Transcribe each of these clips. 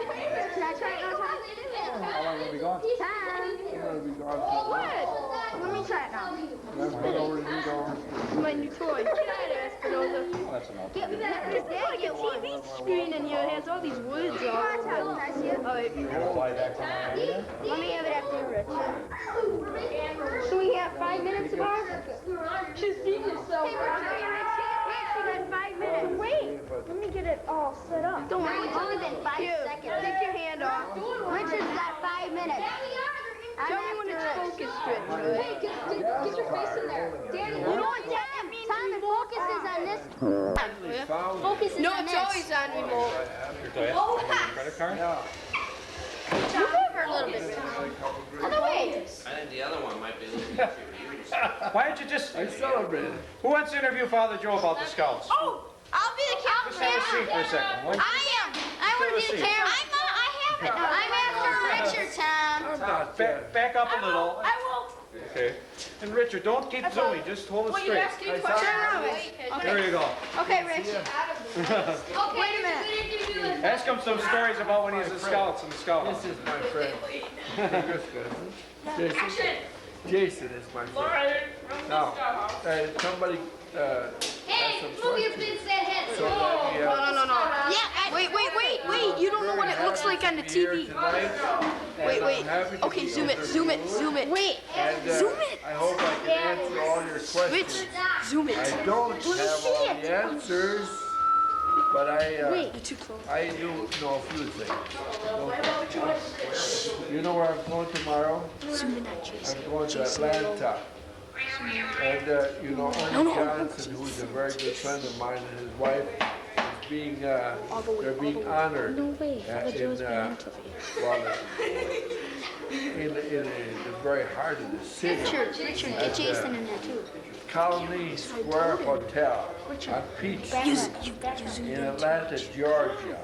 Can I try it now, Tom? How long will we be gone? Time. I'm going to be gone for Let me try it now. I'm going over to you over. My new toy. Get out of there, Espinoza. Oh, that's enough. Get me that. There's like a TV screen in here. It has all these woods all over it. Can I see it? Oh, You're going to fly back to Miami? let me have it after you, Rich. So we have 5 minutes, Bob? Just keep yourself. Hey, we're doing Rich. We got 5 minutes. Wait. Let me get it all set up. Don't worry. It's only been 5 seconds. Take your hand off. Richard's got 5 minutes. Tell me when it's focused, Rich. Hey, get your face in there. Danny, You know what that means? Simon, focus is on this. Focus is No, on it's this. always on remote. Credit card? Yeah. Move over a little bit. Other way. I think the other one might be a little easier to use. Why don't you just... I celebrated. Who wants to interview Father Joe about the Scouts? Oh, I'll be the Just have a seat for a second. will you? I am. I want to be the camera. I have it. I'm after Richard, Tom. I'm not Back up a little. I will. Okay. And Richard, don't keep zooming. Just hold it straight. There you go. Okay, Rich. Wait a minute. Ask him some stories about when he was in Scouts and the Scout House. This is my friend. Jason. Jason is my friend. Now, somebody Hey, move your big fat head. so that we No. Yeah. Wait. You don't know what it looks like on the TV. Wait. Okay, zoom it. Wait. And, Zoom it. I hope I can answer all your questions. Rich, zoom it. I don't have all the answers, but Wait, you're too close. I do know a few things. You know where I'm going tomorrow? Zoom in on Jason. I'm going to Atlanta. And you know, Ernie Johnson, who's a very good friend of mine, and his wife is being, they're being honored No way. Father Joe's in, been into it. in the very heart of the city. Richard, get Jason in there too. Colony Square Hotel on Peach Street in Atlanta, Georgia.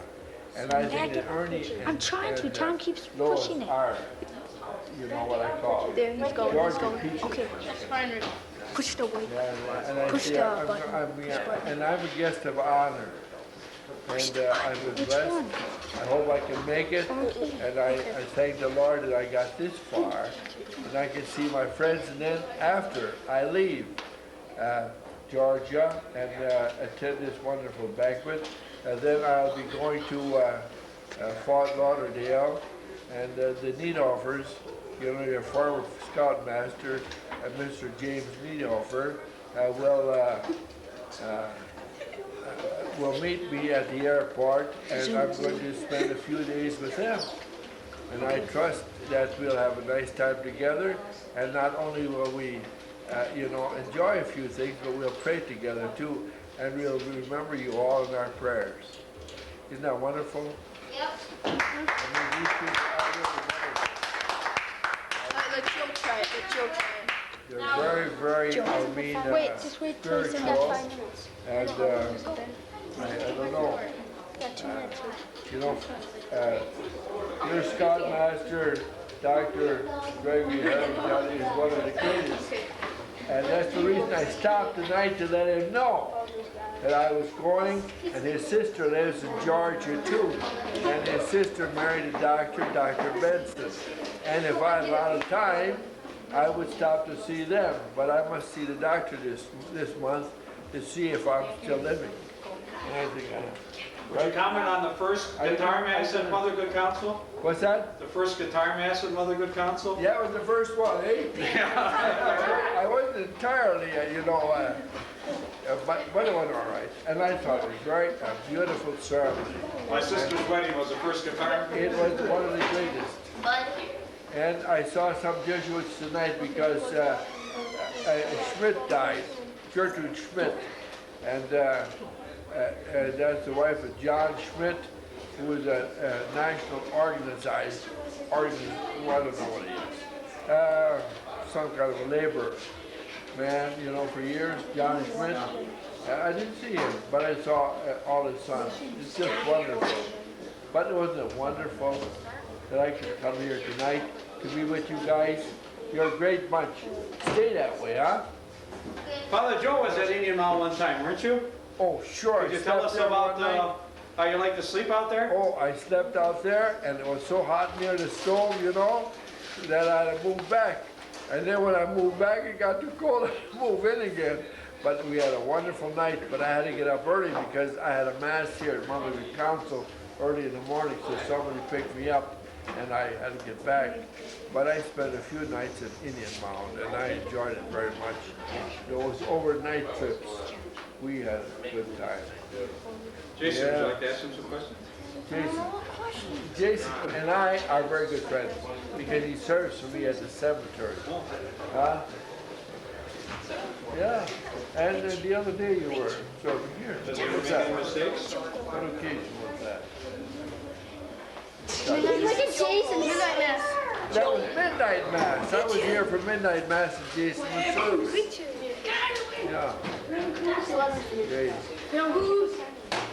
And I think that Ernie and, I'm trying to. Tom keeps Lois pushing it. are, you know what I call it. There, he's going. Georgia Peach. Okay. Push the white. And I Push see, the I'm a guest of honor. And I've been blessed. I hope I can make it. And I thank the Lord that I got this far. And I can see my friends. And then after I leave Georgia and attend this wonderful banquet, then I'll be going to Fort Lauderdale. And the Needhoffers, you know, your former scoutmaster, Mr. James Needhoffer, will meet me at the airport, and I'm going to spend a few days with them. And I trust that we'll have a nice time together, and not only will we, enjoy a few things, but we'll pray together too, and we'll remember you all in our prayers. Isn't that wonderful? Yep. I mean, these people are really Let Joe try it. They're very, Wait, just wait till he's in that 5 minutes. and I don't know. Got 2 minutes. Your scoutmaster, Dr. Gregory Harrington, is one of the greatest. And that's the reason I stopped tonight to let him know that I was going, and his sister lives in Georgia too. And his sister married a doctor, Dr. Benson. And if I had a lot of time, I would stop to see them. But I must see the doctor this month to see if I'm still living. And I think Right. Comment on the first guitar mass at Mother Good Counsel? What's that? The first guitar mass at Mother Good Counsel? Yeah, it was the first one, eh? I wasn't entirely, but it went all right. And I thought it was a beautiful ceremony. My sister's wedding was the first guitar. It was one of the greatest. And I saw some Jesuits tonight because Schmidt died, Gertrude Schmidt. And that's the wife of John Schmidt, who was a national organizer, I don't know what he is, some kind of a labor man, for years, John Schmidt. I didn't see him, but I saw all his sons. It's just wonderful. But wasn't it wonderful that I could come here tonight to be with you guys? You're a great bunch. Stay that way, huh? Father Joe was at Indian Mount one time, weren't you? Oh, sure. Could you tell us about How you like to sleep out there? Oh, I slept out there, and it was so hot near the stove, you know, that I had to move back. And then when I moved back, it got too cold to move in again. But we had a wonderful night, but I had to get up early because I had a mass here at Immaculate Counsel early in the morning, so somebody picked me up, and I had to get back. But I spent a few nights at Indian Mound, and I enjoyed it very much. Those overnight trips, we had a good time. Jason, would you like to ask him some questions? Jason and I are very good friends because he serves for me at the cemetery. Huh? Yeah. And the other day you were serving here. Does he ever make any mistakes? What occasion was that? Look at Jason, midnight mass. That was midnight mass. I was here for midnight mass and Jason was serving. Yeah. Jason.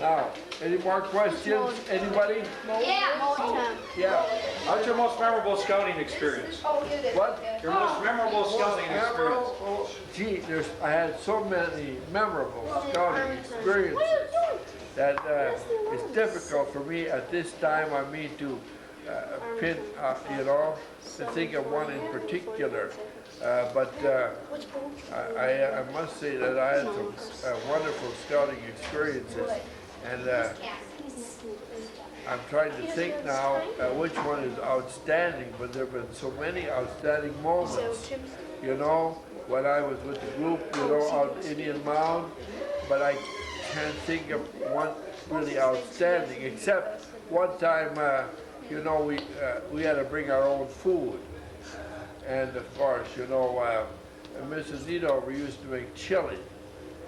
Now, any more questions? Anybody? Yeah. Yeah. How's your most memorable scouting experience? What? Your most memorable scouting experience? Oh, gee, I had so many memorable scouting experiences that it's difficult for me at this time, I mean, to pin, you know, to think of one in particular. But I must say that I had some wonderful scouting experiences, and I'm trying to think now which one is outstanding, but there have been so many outstanding moments, you know, when I was with the group, you know, out Indian Mound, but I can't think of one really outstanding, except one time, you know, we had to bring our own food. And of course, you know, Mrs. Edover used to make chili,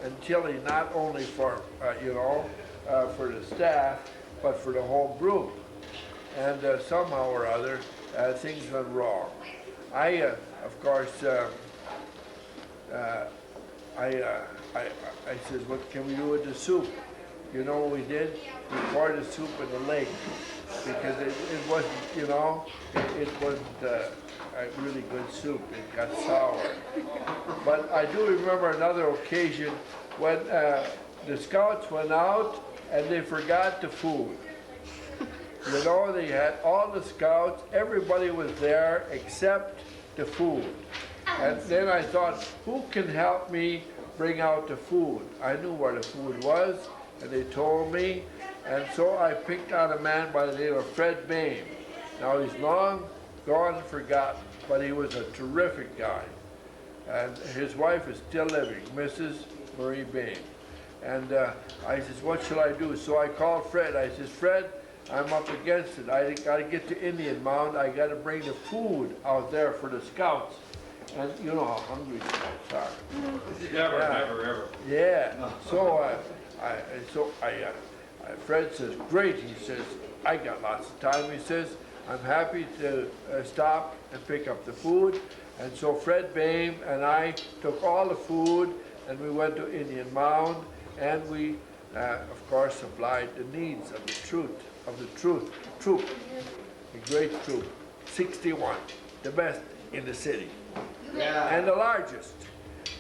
and chili not only for, you know, for the staff, but for the whole group. And somehow or other, things went wrong. I said, what can we do with the soup? You know what we did? We poured the soup in the lake because it wasn't, you know, it wasn't a really good soup. It got sour. But I do remember another occasion when the scouts went out and they forgot the food. You know, they had all the scouts, everybody was there except the food. And then I thought, who can help me bring out the food? I knew where the food was, and they told me, and so I picked out a man by the name of Fred Bain. Now he's long gone and forgotten, but he was a terrific guy. And his wife is still living, Mrs. Marie Bain. And I says, what shall I do? So I called Fred. I says, Fred, I'm up against it. I got to get to Indian Mound. I got to bring the food out there for the scouts. And you know how hungry scouts are. Never, ever. Yeah. So Fred says, great. He says, I got lots of time. He says, I'm happy to stop and pick up the food. And so Fred Bain and I took all the food and we went to Indian Mound, and we, of course, supplied the needs of the troop, a great troop, 61, the best in the city, and the largest.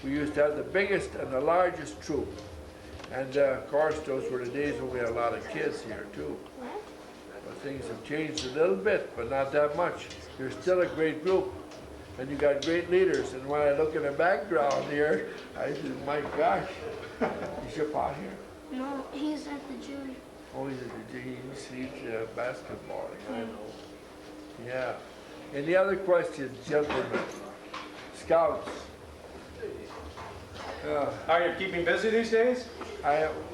We used to have the biggest and the largest troop. And of course, those were the days when we had a lot of kids here too. But things have changed a little bit, but not that much. You're still a great group, and you got great leaders. And when I look in the background here, I said, my gosh, is your pa here? No, he's at the gym. Oh, he's at the gym. He's basketball. I know. Yeah. Any other questions, gentlemen? Scouts. Are you keeping busy these days?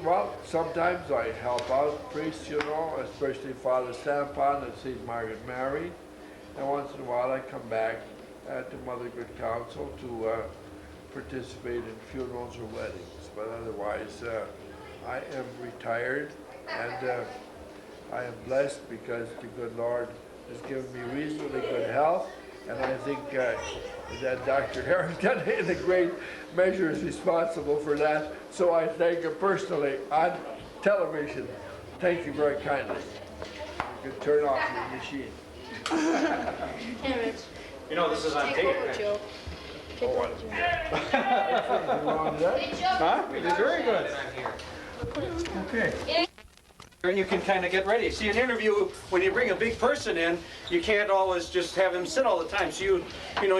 Well, sometimes I help out priests, you know, especially Father Stampon and St. Margaret Mary. And once in a while I come back to Mother Good Counsel to participate in funerals or weddings. But otherwise, I am retired, and I am blessed because the good Lord has given me reasonably good health. And I think that Dr. Harrington, in a great measure, is responsible for that. So I thank him personally on television. Thank you very kindly. You can turn off your machine. You know, this is on tape. Oh, what? Huh? You did very good. Okay. And you can kind of get ready. See, an interview, when you bring a big person in, you can't always just have him sit all the time. So you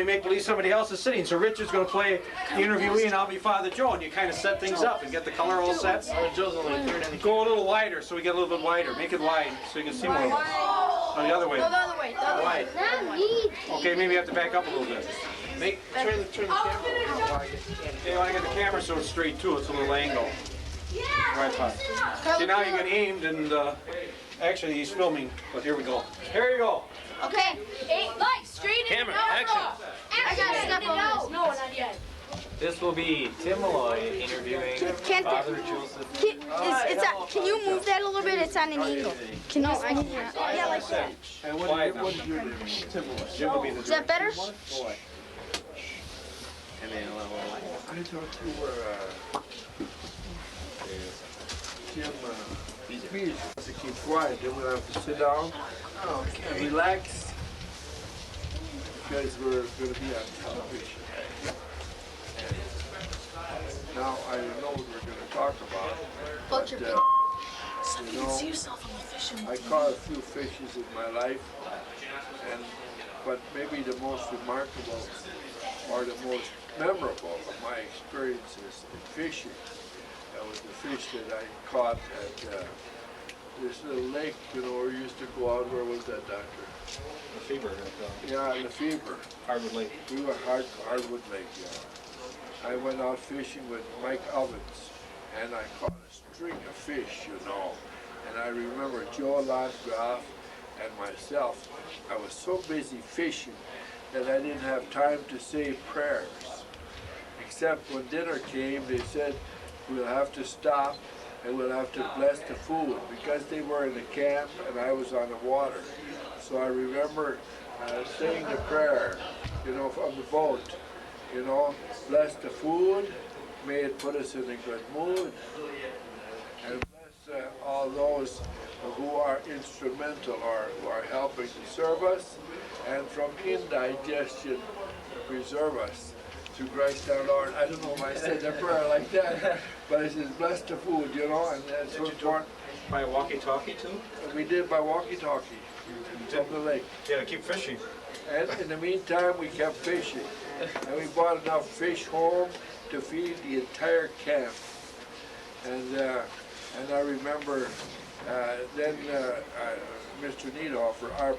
make believe somebody else is sitting. So Richard's going to play the interviewee and I'll be Father Joe. And you kind of set things up and get the color all set. Go a little wider so we get a little bit wider. Make it wide so you can see more. Oh, the other way. No, the other way. The other way. Okay, maybe you have to back up a little bit. Turn the camera. You want to get the camera so it's straight too. It's a little angle. Right, see, now you get aimed and actually he's filming, but here we go. Here you go. Okay. Lights, straight in. Camera, action. I gotta step on this. No, not yet. This will be Tim Malloy interviewing Father Joseph. Can you move that a little bit? It's on an angle. Can you? Yeah, like that. And what is your name? Tim Malloy. Is that better? I thought you were Tim. Please to keep quiet. Then we'll have to sit down and relax because we're going to be on television. Now I know what we're going to talk about. But, I caught a few fishes in my life, but maybe the most remarkable or the most memorable of my experiences in fishing was the fish that I caught at this little lake, where we used to go out. Where was that, Doctor? The Fever. Yeah, the Fever. Hardwood Lake. We were Hardwood Lake, yeah. I went out fishing with Mike Ovens, and I caught a string of fish, And I remember Joe Landgraf and myself. I was so busy fishing that I didn't have time to say prayers. Except when dinner came, they said, we'll have to stop and we'll have to bless the food because they were in the camp and I was on the water. So I remember saying the prayer, from the boat, bless the food, may it put us in a good mood, and bless all those who are instrumental or who are helping to serve us, and from indigestion preserve us. Through Christ our Lord. I don't know if I said the prayer like that, but it says, bless the food, and that's so important. By a walkie-talkie too? We did by walkie-talkie from the lake. Yeah, to keep fishing. And in the meantime, we kept fishing. And we brought enough fish home to feed the entire camp. And I remember then Mr. Niedhofer, our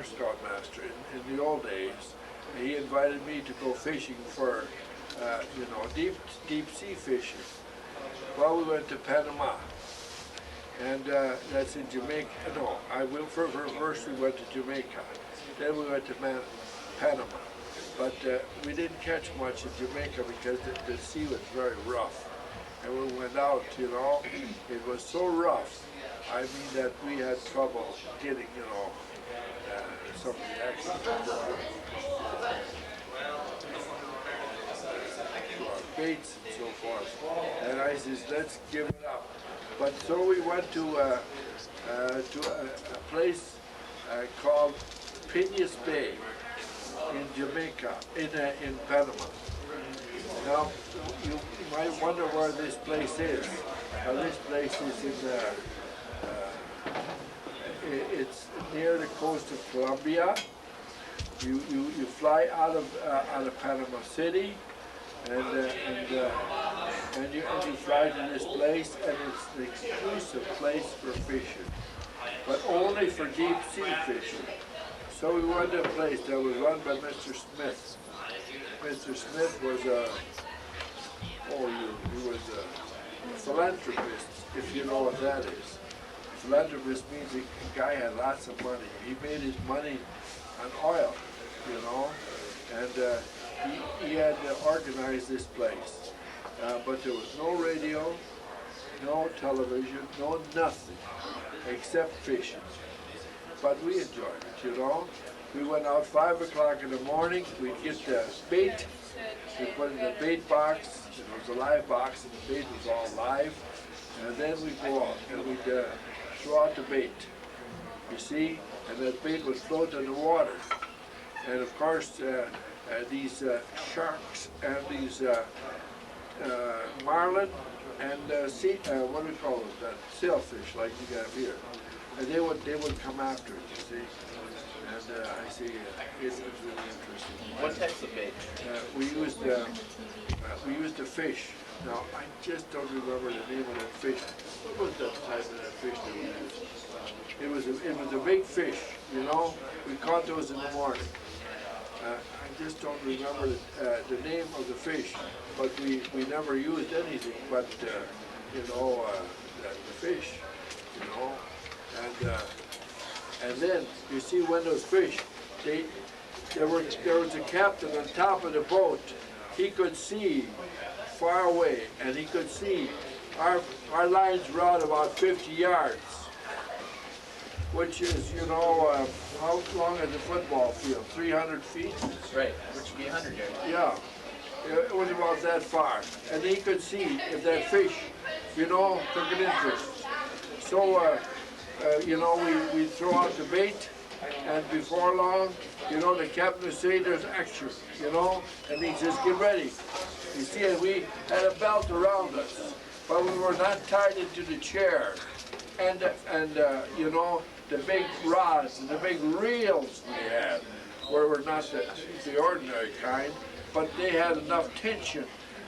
scoutmaster in the old days, he invited me to go fishing for, deep sea fishing. Well, we went to Panama, and that's in Jamaica. No, first we went to Jamaica, then we went to Panama. But we didn't catch much in Jamaica because the sea was very rough. And when we went out, it was so rough, that we had trouble getting, some of the access to our baits and so forth. And I says, let's give it up. But so we went to a place called Piñas Bay in Jamaica, in Panama. Now, you might wonder where this place is. Now, this place is it's near the coast of Colombia. You fly out of Panama City, and you fly to this place, and it's an exclusive place for fishing, but only for deep sea fishing. So we went to a place that was run by Mr. Smith. Mr. Smith was he was a philanthropist, if you know what that is. A philanthropist means a guy had lots of money. He made his money on oil, and he had organized this place. But there was no radio, no television, no nothing, except fishing. But we enjoyed it, We went out 5 o'clock in the morning, we'd get the bait, we'd put it in the bait box, it was a live box and the bait was all live, and then we'd go out and we'd throw out the bait, you see, and that bait would float in the water. And of course, these sharks and these marlin what do we call it? That sailfish like you got here. And they would come after it, you see. And I see it was really interesting. What types of bait? We used the fish. Now I just don't remember the name of that fish. What was that type of that fish that we used? It was a big fish, you know. We caught those in the morning. I just don't remember the name of the fish, but we never used anything but the fish, you know. And then you see when those fish, there was a captain on top of the boat. He could see far away, and he could see our lines were out about 50 yards, which is, how long is a football field? 300 feet? Right, which would be 100 yards. Yeah, it was about that far. And he could see if that fish, took an interest. So, we throw out the bait, and before long, the captain would say there's action, and he says, get ready. You see, and we had a belt around us, but we were not tied into the chair. And the big rods and the big reels we had were not the ordinary kind, but they had enough tension.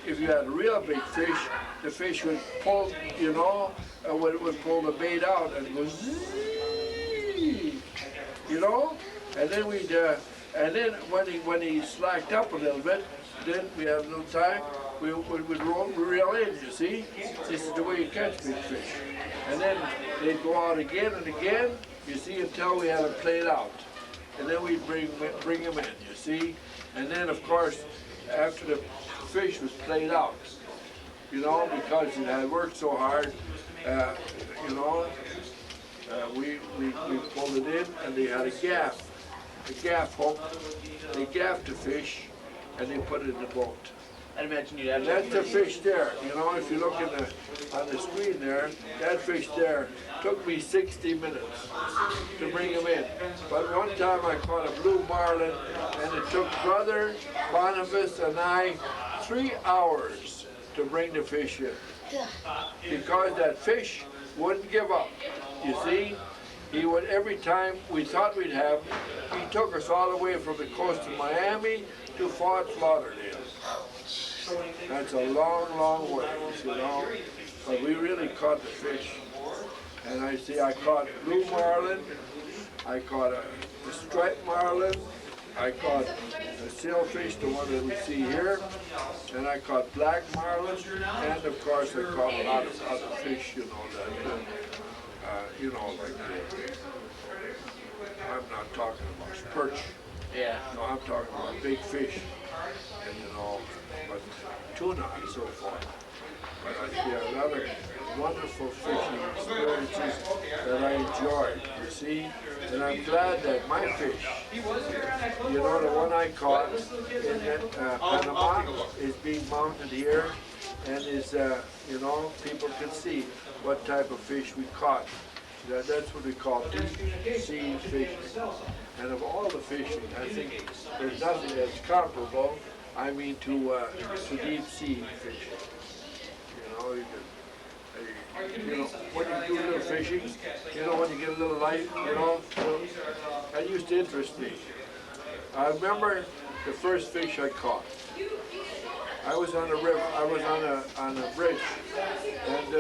If you had a real big fish, the fish would pull, would pull the bait out and go zzzz, and then when he slacked up a little bit, then we had a little time, we would reel in, you see? This is the way you catch big fish. And then they'd go out again and again, you see, until we had them played out. And then we'd bring them in, you see? And then, of course, after the fish was played out, because it had worked so hard, we pulled it in, and they had a gaff hook. They gaffed the fish, and they put it in the boat. I'd imagine you'd have That's the fish there. If you look on the screen there, that fish there took me 60 minutes to bring him in. But one time I caught a blue marlin, and it took Brother Boniface and I 3 hours to bring the fish in. Because that fish wouldn't give up. You see, he would, every time we thought we'd have, he took us all the way from the coast of Miami to Fort Lauderdale. That's a long, long way, but we really caught the fish. And I caught blue marlin, I caught a striped marlin, I caught a sailfish, the one that we see here, and I caught black marlin, and of course I caught a lot of other fish, I'm not talking about perch. Yeah. No, I'm talking about big fish, but tuna and so forth. But I see a lot of wonderful fishing experiences that I enjoyed, you see. And I'm glad that my fish, the one I caught in Panama is being mounted here, and is, people can see what type of fish we caught. That's what we call deep sea fishing. And of all the fishing, I think there's nothing that's comparable, to deep sea fishing. When you do a little fishing, when you get a little light, that used to interest me. I remember the first fish I caught. I was on a river, I was on a bridge, and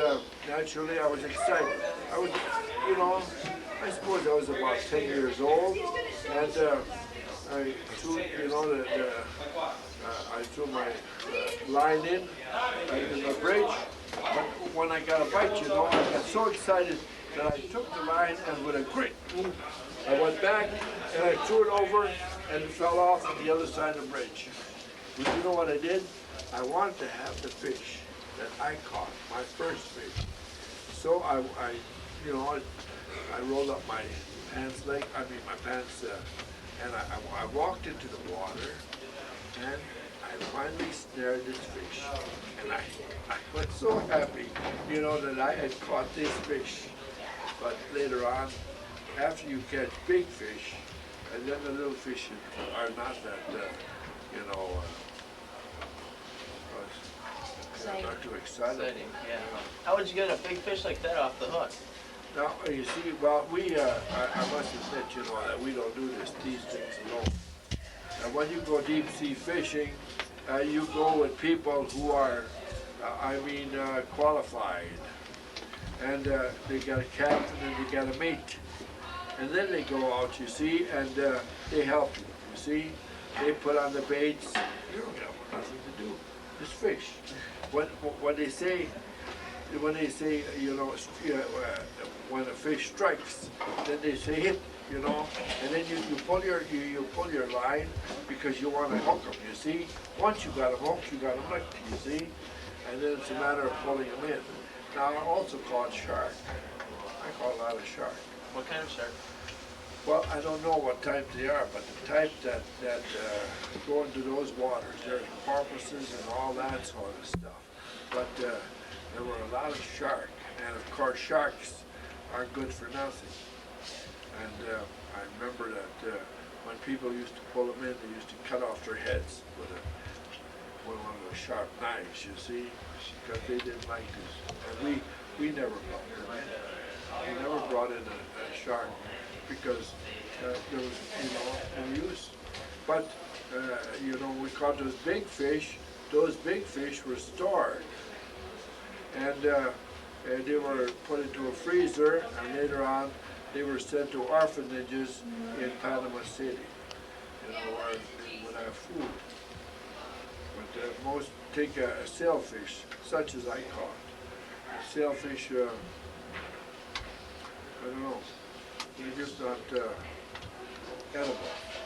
naturally I was excited. I was, I suppose I was about 10 years old, and I threw, I threw my line in the bridge. But when I got a bite, I got so excited that I took the line and with a grit, I went back and I threw it over and it fell off on the other side of the bridge. But you know what I did? I wanted to have the fish that I caught, my first fish. So I rolled up my pants and I walked into the water, and I finally snared this fish. And I was so happy, that I had caught this fish. But later on, after you catch big fish, and then the little fish are not that, not too excited. Exciting, yeah. How would you get a big fish like that off the hook? Now, you see, well, I must admit, you know, that we don't do these things alone. And when you go deep sea fishing, you go with people who are, qualified. And they got a captain and they got a mate. And then they go out, you see, and they help you, see. They put on the baits. You don't have nothing to do. Just fish. When they say, you know, when a fish strikes, then they say hit, you know, and then you pull your line because you want to hook them, you see. Once you got them hooked, you got them hooked, you see, and then it's a matter of pulling them in. Now I also caught shark. I caught a lot of shark. What kind of shark? Well, I don't know what type they are, but the type that go into those waters, there's porpoises and all that sort of stuff. But there were a lot of shark, and of course sharks aren't good for nothing. And I remember that when people used to pull them in, they used to cut off their heads with one of those sharp knives, you see, because they didn't like this. And we never brought them in. We never brought in a shark because there was, you know, no use. But, you know, we caught those big fish. Those big fish were stored. And they were put into a freezer, and later on they were sent to orphanages in Panama City, you know, where they would have food. But most take a sailfish, such as I caught. A sailfish, I don't know, they're just not edible.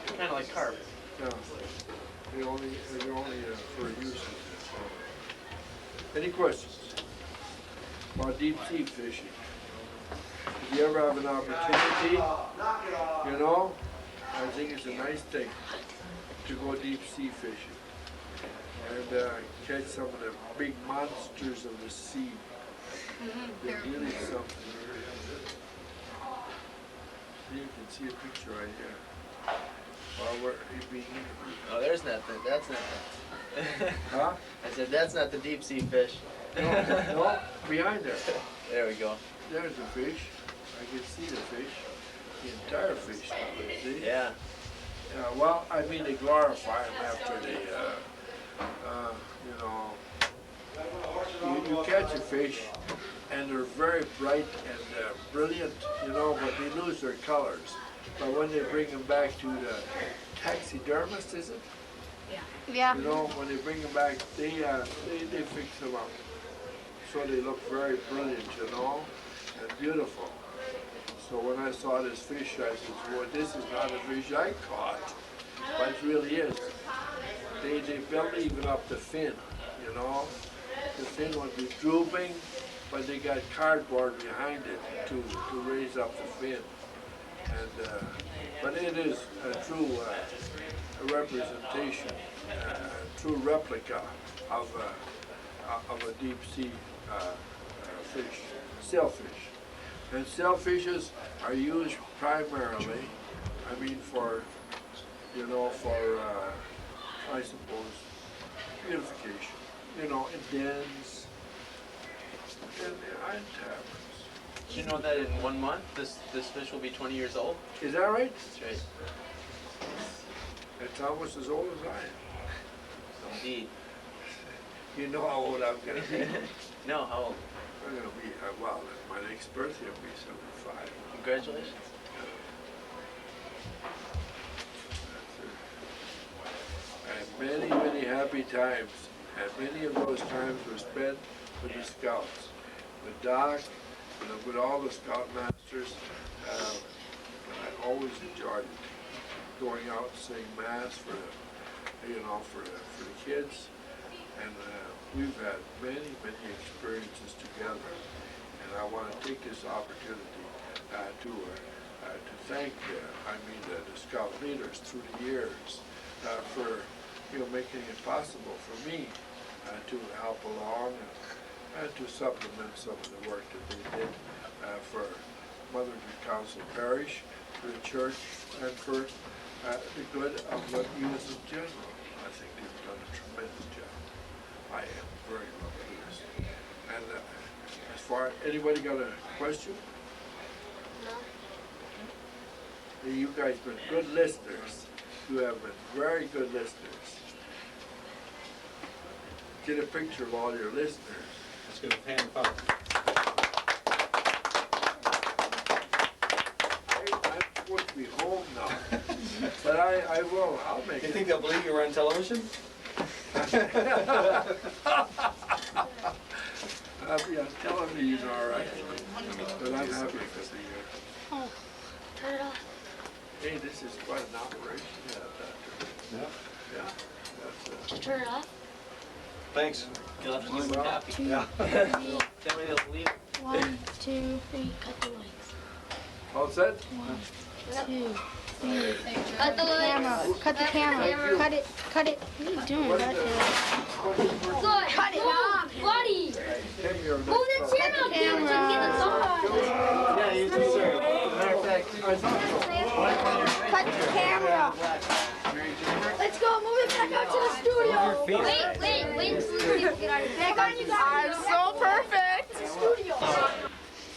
Kind of like carp. Yeah, they're only for use. Any questions about deep sea fishing? If you ever have an opportunity, you know, I think it's a nice thing to go deep sea fishing and catch some of the big monsters of the sea. They're really something. You can see a picture right here. While we're being interviewed. Oh, there's nothing. That's nothing. Huh? I said that's not the deep sea fish. No, behind there. There we go. There's the fish. I can see the fish. The entire fish, see? Yeah. Well, I mean, they glorify them after they, you catch a fish, and they're very bright and brilliant, you know, but they lose their colors. But when they bring them back to the taxidermist, is it? Yeah. You know, when they bring them back, they fix them up. So they look very brilliant, you know, and beautiful. So when I saw this fish, I said, well, this is not a fish I caught, but it really is. They built even up the fin, you know. The fin would be drooping, but they got cardboard behind it to raise up the fin. And but it is a true representation, a true replica of a deep sea fish, sailfish. And sailfishes are used primarily, I mean, for, you know, I suppose, beautification. You know, in dens and taverns. Did you know that in 1 month this fish will be 20 years old? Is that right? That's right. It's almost as old as I am. Indeed. You know how old I'm going to be. No, how old? I'm going to be, well, my next birthday will be 75. Congratulations. And many happy times. And many of those times were spent with the scouts. With Doc, with all the scoutmasters. I always enjoyed it. Going out and saying mass for the kids. And we've had many experiences together. And I want to take this opportunity to thank the scout leaders through the years for making it possible for me to help along and to supplement some of the work that they did for Mother of Counsel Parish, for the church, and for the good of youth in general. I think they've done a tremendous job. I am very well pleased. And as far, anybody got a question? No. You guys been good listeners. You have been very good listeners. Get a picture of all your listeners. Let's give a hand up. I'm supposed to be home now, but I will. I'll make You it. think they'll believe you were on television? Yeah, television, all right. But I'm happy to see you. Oh, turn it off. Hey, this is quite an operation. Yeah. Yeah. That's, Turn it off. Thanks. You'll have to use the copy. 2, Yeah. 3. That way they'll believe it. 1, 2, 3. Cut the lights. all set? 1, 2, 3. Cut the Camera. Cut the camera. Cut it. Cut it. What are you doing? What Cut is it. Good. Cut it off. Buddy. Tim, you're Move the channel up there so we can get the song. Yeah, you do, sir. Matter of fact, Cut the camera. Let's go. Move it back out to the studio. Wait until the people get out of here. Back on you guys. I'm so perfect. Studio.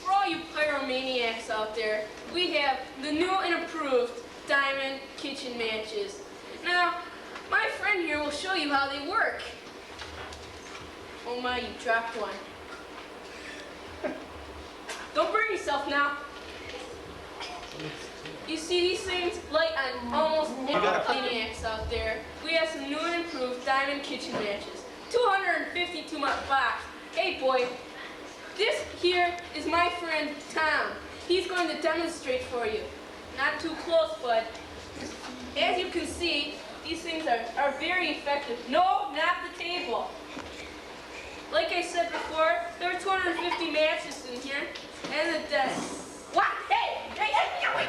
For all you pyromaniacs out there, we have the new and improved diamond kitchen matches. Now, my friend here will show you how they work. Oh my, you dropped one. Don't burn yourself now. You see these things light on almost any maniacs out there. We have some new and improved diamond kitchen matches. 252 bucks. Hey boy, this here is my friend Tom. He's going to demonstrate for you. Not too close, bud. As you can see, these things are very effective. No, not the table. Like I said before, there are 250 matches in here, and the desk. What? Hey! Wait!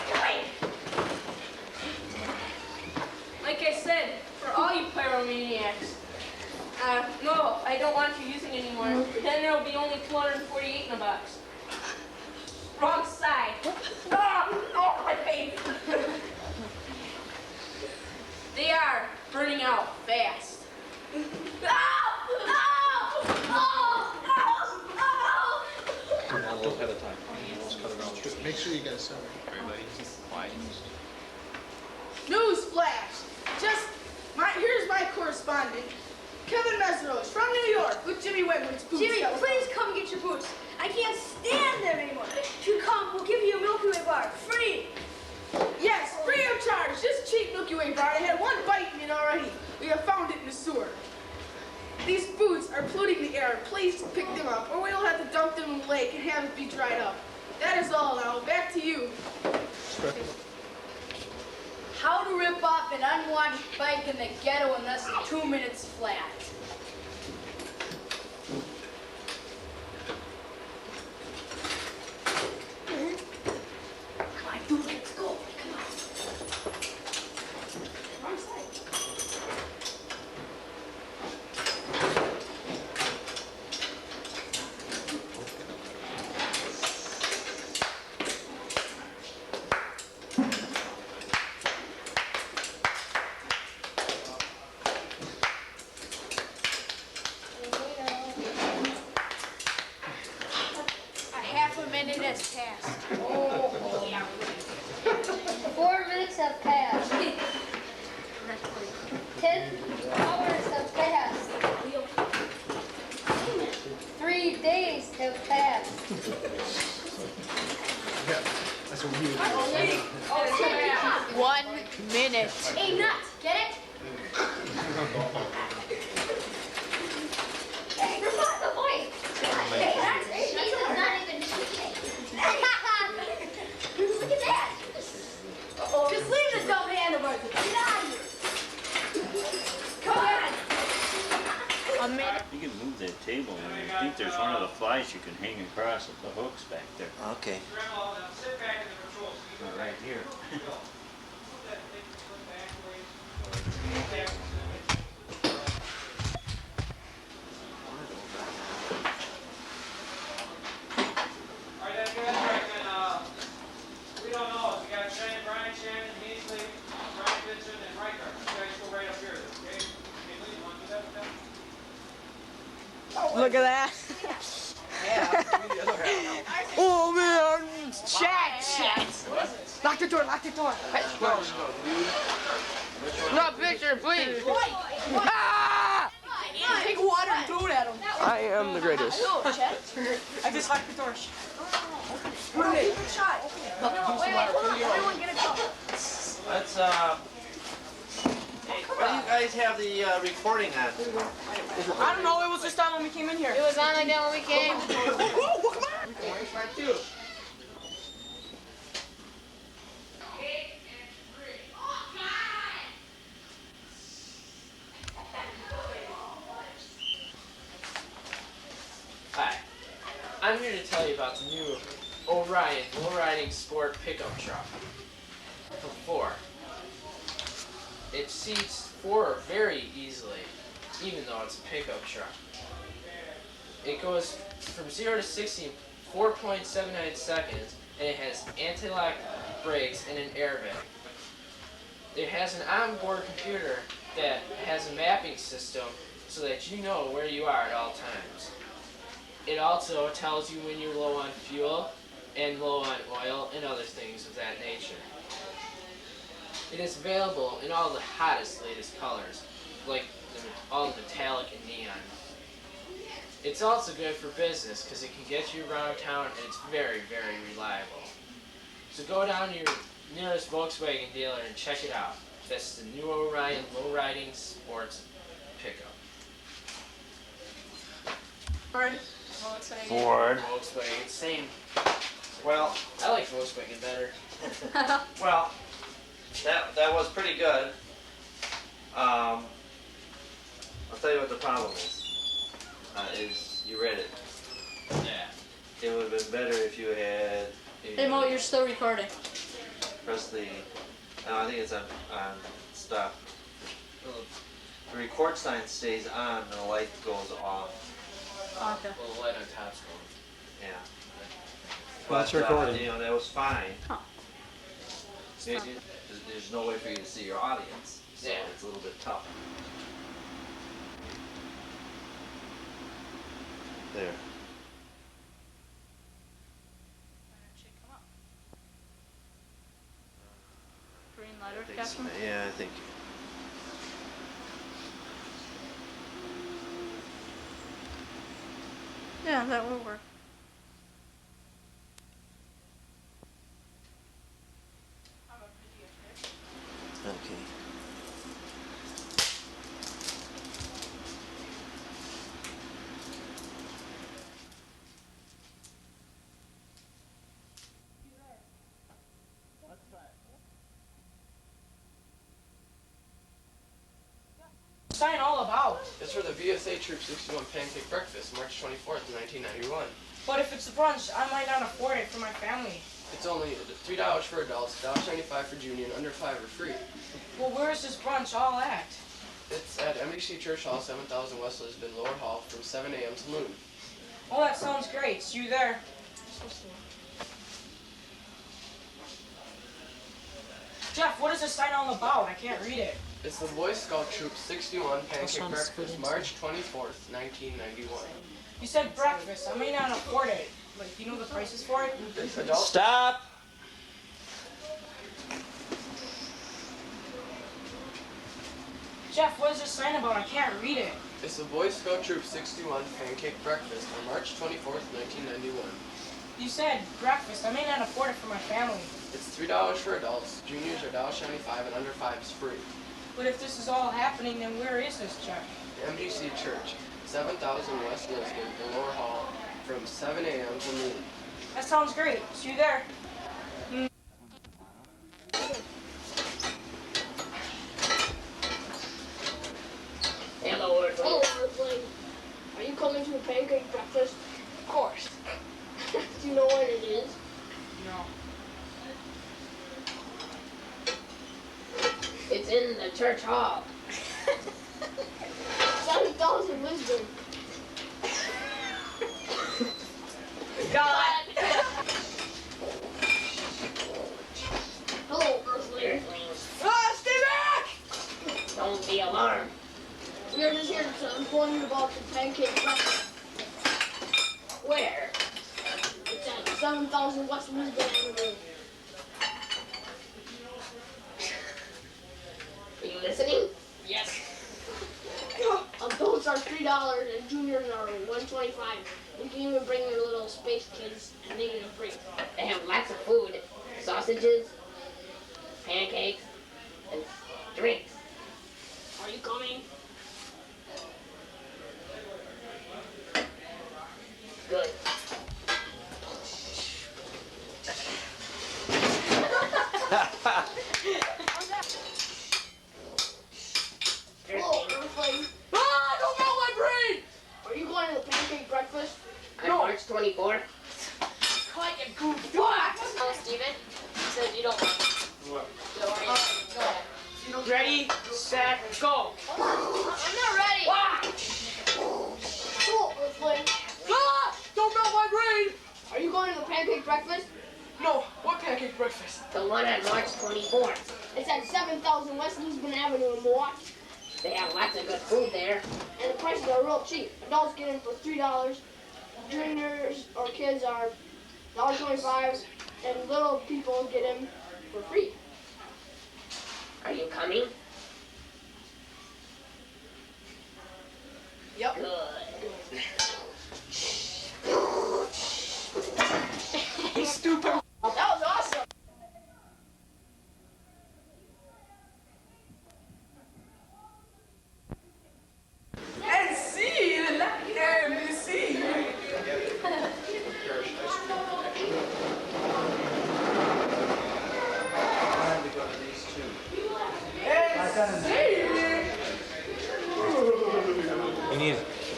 Like I said, for all you pyromaniacs, no, I don't want you using anymore. Then there will be only 248 in a box. Wrong side. Oh, my face. They are burning out fast. A little ahead of time. Let's cut it off. Make sure you guys send it. everybody just quiet. News flash! Here's my correspondent, Kevin Mesrose from New York with Jimmy Wegman's boots. Jimmy, please come get your boots. I can't stand them anymore. If you come, we'll give you a Milky Way bar, free. Yes, free of charge. This cheap Milky Way bar, I had one bite in it already. We have found it in the sewer. These boots are polluting the air. Please pick them up, or we'll have to dump them in the lake and have it be dried up. That is all now. Back to you. How to rip off an unwatched bike in the ghetto in less than 2 minutes flat. Come on, dude, let's go. Come on. Wrong side. Minute has passed. 4 minutes have passed. 10 hours have passed. 3 days have passed. That's what we 1 minute. Hey, nuts, get it? Hey, rip off the bike. Hey, that's not even cheating. Look at that. Just leave the dumb handlebars. Get out of here. Come on. A minute. You can move that table, and I think there's one of the flies you can hang across with the hooks back there. Okay. Right here. We don't know. We got Brian Shannon, Measley, Brian Vincent, and Reichert. You guys go right up here, okay? Okay, please, you want to do that with them? Look at that. Oh man! Chat! Lock the door, lock the door. No picture, please. Ah! Take water and throw it at him. I am the greatest. I just locked the door. Let's, hey, why do you guys have the recording on? I don't know, it was just on when we came in here. It was on like that when we came. Hi, I'm here to tell you about the new Orion low-riding sport pickup truck for 4. It seats 4 very easily, even though it's a pickup truck. It goes from 0 to 60 in 4.79 seconds, and it has anti-lock brakes and an airbag. It has an onboard computer that has a mapping system so that you know where you are at all times. It also tells you when you're low on fuel and low on oil and other things of that nature. It is available in all the hottest, latest colors, like all the metallic and neon. It's also good for business because it can get you around town and it's very, very reliable. So go down to your nearest Volkswagen dealer and check it out. That's the new Orion low-riding sports pickup. Ford. Volkswagen, same. Well, I like Volkswagen better. well, that was pretty good. I'll tell you what the problem is you read it. Yeah. It would have been better if you had. Hey Mo, you're still recording. Press the. No, I think it's on stop. The record sign stays on and the light goes off. Okay. Well, the light on top's going. Yeah. Well, it's recording. You know, that was fine. Huh. There's no way for you to see your audience, so Yeah. it's a little bit tough. There. Green lighter, I think so. Captain? Yeah, I think. Yeah, that will work. Okay. Sign all about. It's for the VSA Troop 61 Pancake Breakfast, March 24th, 1991. But if it's a brunch, I might not afford it for my family. It's only $3 for adults, $1.75 for junior, and under 5 are free. Well, where is this brunch all at? It's at MDC Church Hall, 7000 West Lisbon, Lower Hall, from 7 a.m. to noon. Oh, that sounds great. See you there. Jeff, what is this sign all about? I can't read it. It's the Boy Scout Troop 61 Pancake Breakfast, March 24th, 1991. You said breakfast. I may not afford it. Like, do you know the prices for it? It's adult. Stop! Jeff, what is this sign about? I can't read it. It's the Boy Scout Troop 61 Pancake Breakfast on March 24th, 1991. You said breakfast. I may not afford it for my family. It's $3 for adults, juniors are $1.75, and under 5 is free. But if this is all happening, then where is this, Jeff? MDC Church, 7000 West Lisbon, the Lower Hall, from 7 a.m. to noon. That sounds great. See you there. Hello, Earthling. Hello, Earthling. Are you coming to a pancake breakfast? Of course. Do you know when it is? No. It's in the church hall. 7,000 Lisbon. God! Hello, Earthling. Ah, stay back! Don't be alarmed. We are just here to inform you about the pancake breakfast. Where? It's at 7000 West Lisbon Avenue. Are you listening? Yes. Adults are $3 and juniors are $1.25. You can even bring your little space kids and they get it free. They have lots of food. Sausages, pancakes, and drinks. Are you coming? Good. Hello, Earthling. Ah, don't melt my brain! Are you going to the pancake breakfast? On March 24th. Cut your goof. What? Oh, Steven, you said you don't want it. What? Go ahead. Ready, set, go. I'm not ready. Cool, Earthling. Ah! Don't melt my brain! Are you going to the pancake breakfast? No, what pancake breakfast? The one on March 24th. It's at 7000 West Lisbon Avenue in Milwaukee. They have lots of good food there. And the prices are real cheap. Adults get in for $3. Juniors or kids are $1.25. And little people get in for free. Are you coming? Yep. Good. You stupid. That was awesome. And see the MC.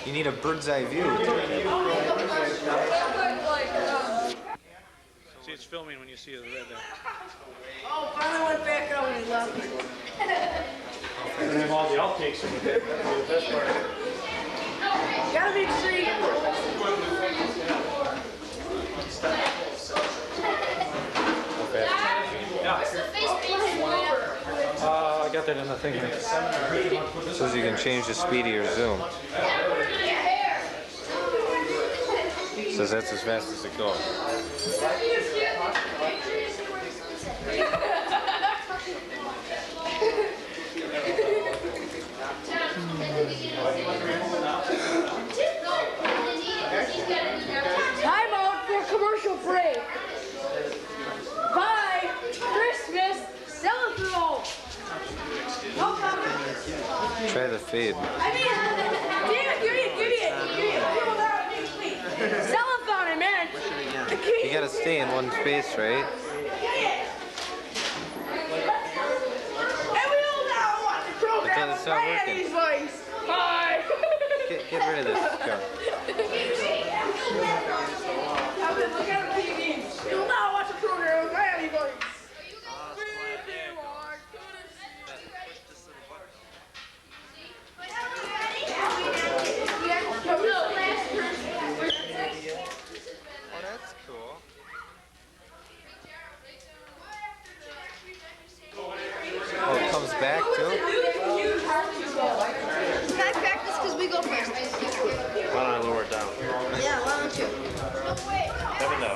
You need a bird's eye view. See, it's filming when you see the red there. Oh, finally went back out when he left. And then all the outtakes are the best part. Gotta be free. I got that in the thing here. Says you can change the speed of your zoom. Says that's as fast as it goes. Time out for commercial break. Bye. Christmas. Salvatorian. No comment. Try the fade. I mean, give me it. Salvatorian, man. You gotta stay in one space, right? And we all now watch the program. But then it's not working. Miami's voice. Bye. Get rid of this. Go. Look at the TV. You will now watch the program with Miami voice. Oh, that's cool. Oh, it comes back too? Can I practice because we go first? Why don't I lower it down? Yeah, why don't you? Have it now.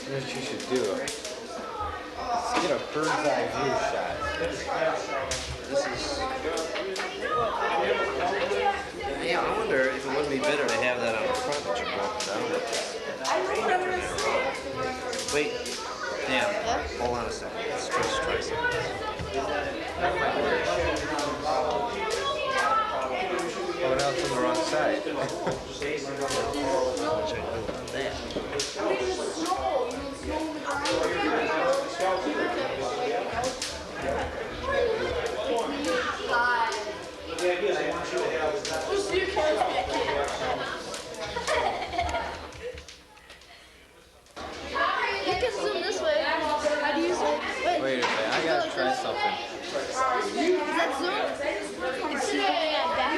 Here's what you should do. Let's get a bird's eye view shot. This is... Yeah, I wonder if it wouldn't be better to have that on the front that you broke down. Wait. Damn. Hold on a second. Let's try something. Oh, now it's on the wrong side. You can zoom this way. How do you zoom? Wait a minute, I gotta try something. Is that zoom? It's zooming at back.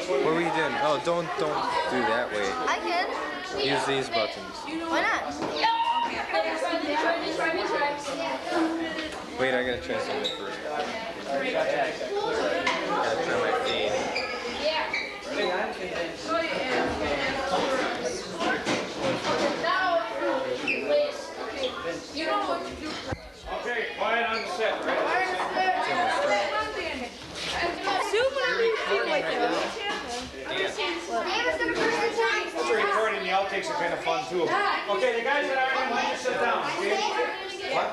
What were you doing? Oh, don't do that way. I can. Use these buttons. Why not? Wait, I gotta try something first. Gotta try my feed. Yeah. I'm convinced. Oh, yeah. Now, please. Okay. You know what to do. Okay, quiet on the set, right? Also recording the outtakes are kind of fun too. Okay, the guys that are in, why don't you sit down, okay? What?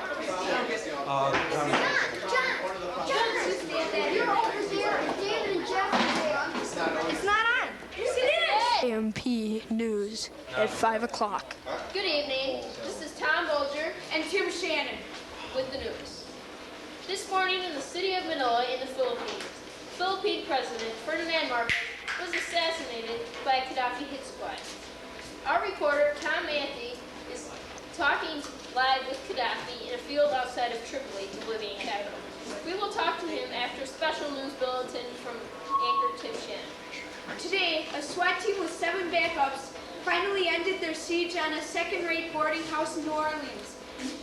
You're over there, David and Jeff. It's not on. Yes, it is. AMP News at 5 o'clock. Good evening. This is Tom Bolger and Tim Shannon with the news. This morning in the city of Manila in the Philippines, Philippine President Ferdinand Marcos was assassinated by a Gaddafi hit squad. Our reporter, Tom Matthew, is talking live with Gaddafi in a field outside of Tripoli, the Libyan capital. We will talk to him after a special news bulletin from anchor Tim Shannon. Today, a SWAT team with 7 backups finally ended their siege on a second-rate boarding house in New Orleans.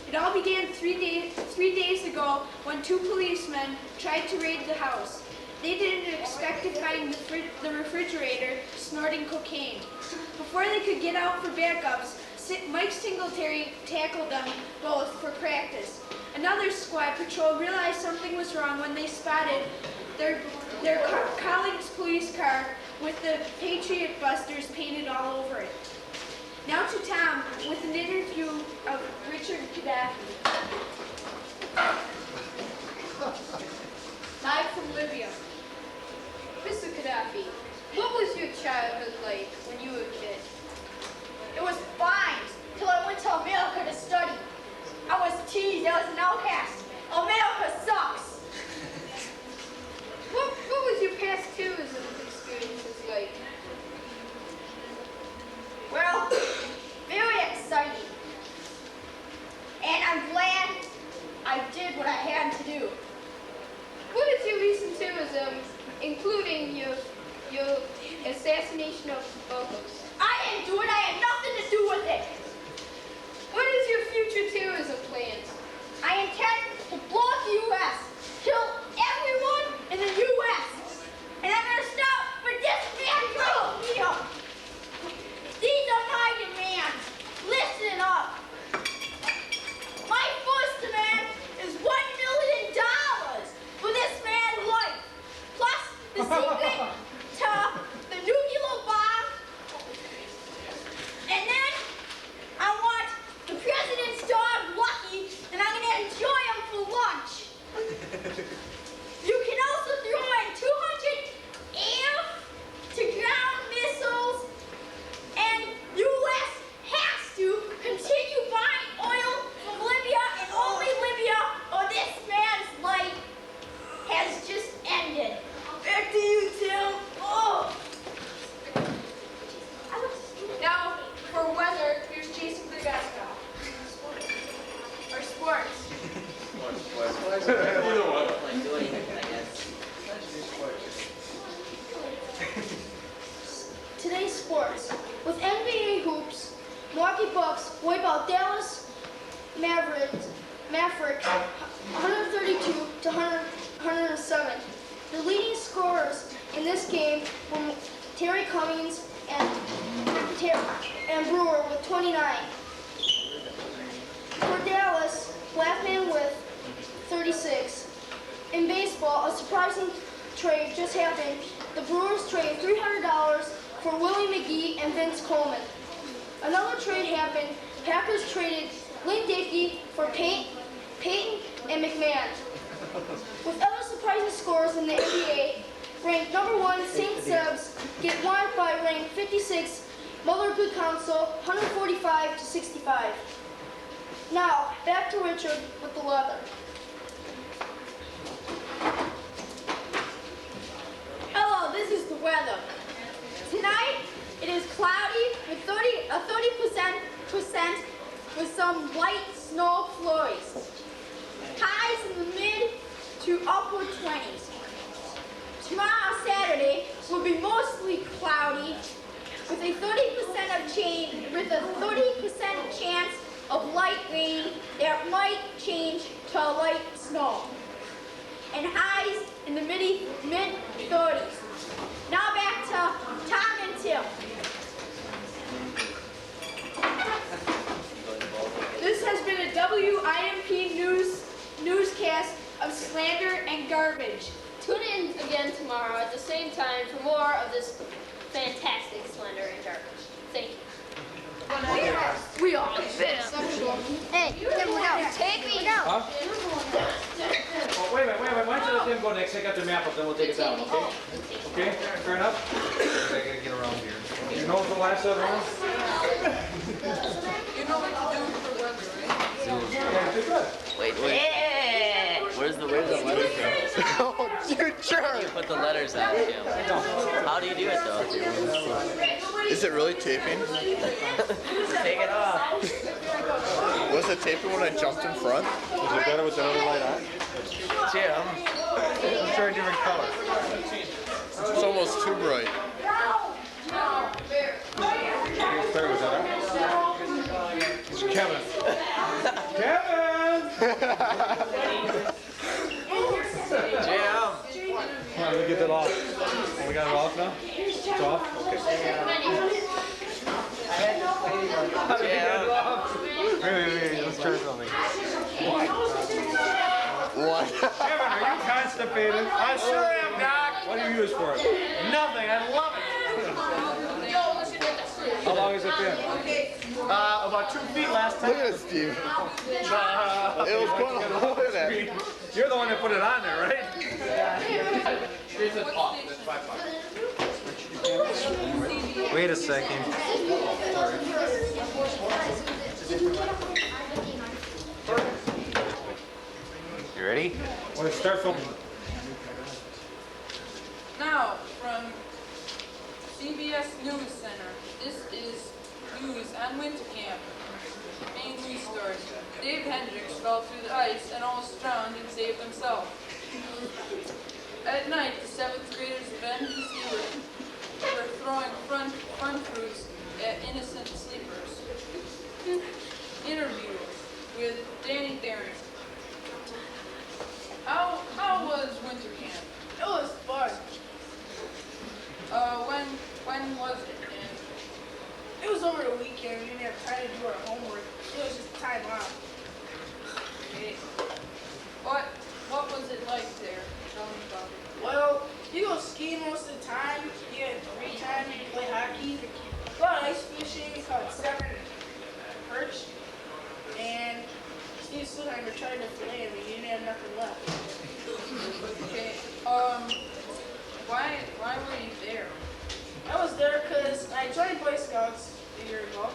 It all began three days ago when 2 policemen tried to raid the house. They didn't expect to find the refrigerator snorting cocaine. Before they could get out for backups, Mike Singletary tackled them both for practice. Another squad patrol realized something was wrong when they spotted their colleague's police car with the Patriot Busters painted all over it. Now to Tom with an interview of Richard Gaddafi. Live from Libya. Mr. Gaddafi, what was your childhood like when you were a kid? It was fine till I went to America to study. I was teased, I was an outcast. America sucks. What was your past tourism experiences like? Well, very exciting. And I'm glad I did what I had to do. What is your recent tourism, including your assassination of Bogos? I didn't do it, I had nothing to do with it. What is your future tourism plans? I intend to blow up the U.S., kill everyone in the U.S., and I'm going to stop for this man like me up. These are my demands. Listen up. My first demand is $1 million for this man's life, plus the secret to the nuclear bomb. And then I want the president's dog, Lucky, and I'm going to enjoy him for lunch. You can also throw in 200 air-to-ground missiles, and U.S. has to continue buying oil from Libya and only Libya, or this man's life has just ended. Back to you, Tim. Oh. Now, for weather, here's Jason Bergasco. Or sports. Today's sports. With NBA hoops, Milwaukee Bucks wipe out Dallas Mavericks 132 to 107. The leading scorers in this game were Terry Cummings and Brewer with 29. For Dallas, Blackman with 36. In baseball, a surprising trade just happened. The Brewers traded $300 for Willie McGee and Vince Coleman. Another trade happened. Packers traded Lynn Dickey for Peyton and McMahon. With other surprising scores in the NBA, ranked number 1 St. Seb's get won by ranked 56 Milwaukee Counsel 145 to 65. Now, back to Richard with the weather. Hello, this is the weather. Tonight, it is cloudy with 30% with some light snow flurries. Highs in the mid to upward 20s. Tomorrow, Saturday, will be mostly cloudy with a 30% chance of light rain that might change to light snow. and highs in the mid-30s. Now back to Tom and Tim. This has been a WIMP newscast of slander and garbage. Tune in again tomorrow at the same time for more of this fantastic slander and garbage. Thank you. We are sexual. Hey, Tim, look out. Take me. Look out. Oh, wait a minute. Why don't you let them go next? They got their map up, then we'll take it down, okay? Okay, fair enough? I gotta get around here. You know what the last of them? You know what to do for weather, right? Yeah, they're good. Wait. Where's the letter from? Oh, you jerk! You put the letters on, Kim. How do you do it, though? Is it really taping? Take it off. Was it taping when I jumped in front? Was it better with the other light on? Jim. Let's try a different color. It's almost too bright. It's Kevin. Kevin! Jim. Come on, let me get that off. Oh, we got it off now? It's off? Okay. Wait, let's try something. What? Kevin, are you constipated? I sure am, Doc. What do you use for it? Nothing. I love it. How long has it been? About 2 feet last time. Look at it, Steve. It was going to hold it at. You're the one that put it on there, right? Here's a pop. That's $5. Wait a second. You ready? Well, let's start from... Now, from CBS News Center, this is news on winter camp. Main news story. Dave Hendricks fell through the ice and almost drowned and saved himself. At night, the 7th graders Ben and Stewart were throwing fun fruits at innocent sleepers. Interview with Danny Theron. How was winter camp? It was fun. When was it? And It was over the weekend. We didn't have time to do our homework. It was just time off. okay. What was it like there? Tell me about it. Well, you go skiing most of the time. You get free time. You play hockey. A lot of ice fishing. We caught 7 perch. And Steve Slidheimer tried to fillet me. He didn't have nothing left. Okay. Why were you there? I was there because I joined Boy Scouts a year ago,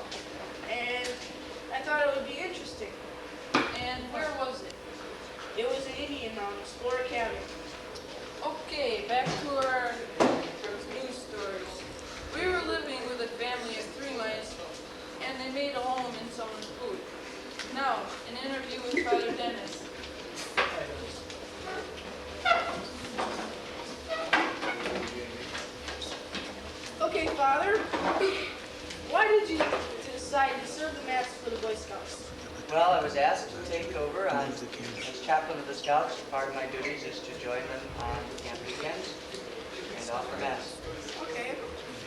and I thought it would be interesting. And where was it? It was in Indian Mountain, Explorer Cabin. Okay, back to our news stories. We were living with a family of 3 mice, and they made a home in someone's food. Now, an interview with Father Dennis. Okay, Father, why did you decide to serve the Mass for the Boy Scouts? Well, I was asked to take over as chaplain of the Scouts. Part of my duties is to join them on camp weekends and offer Mass. Okay,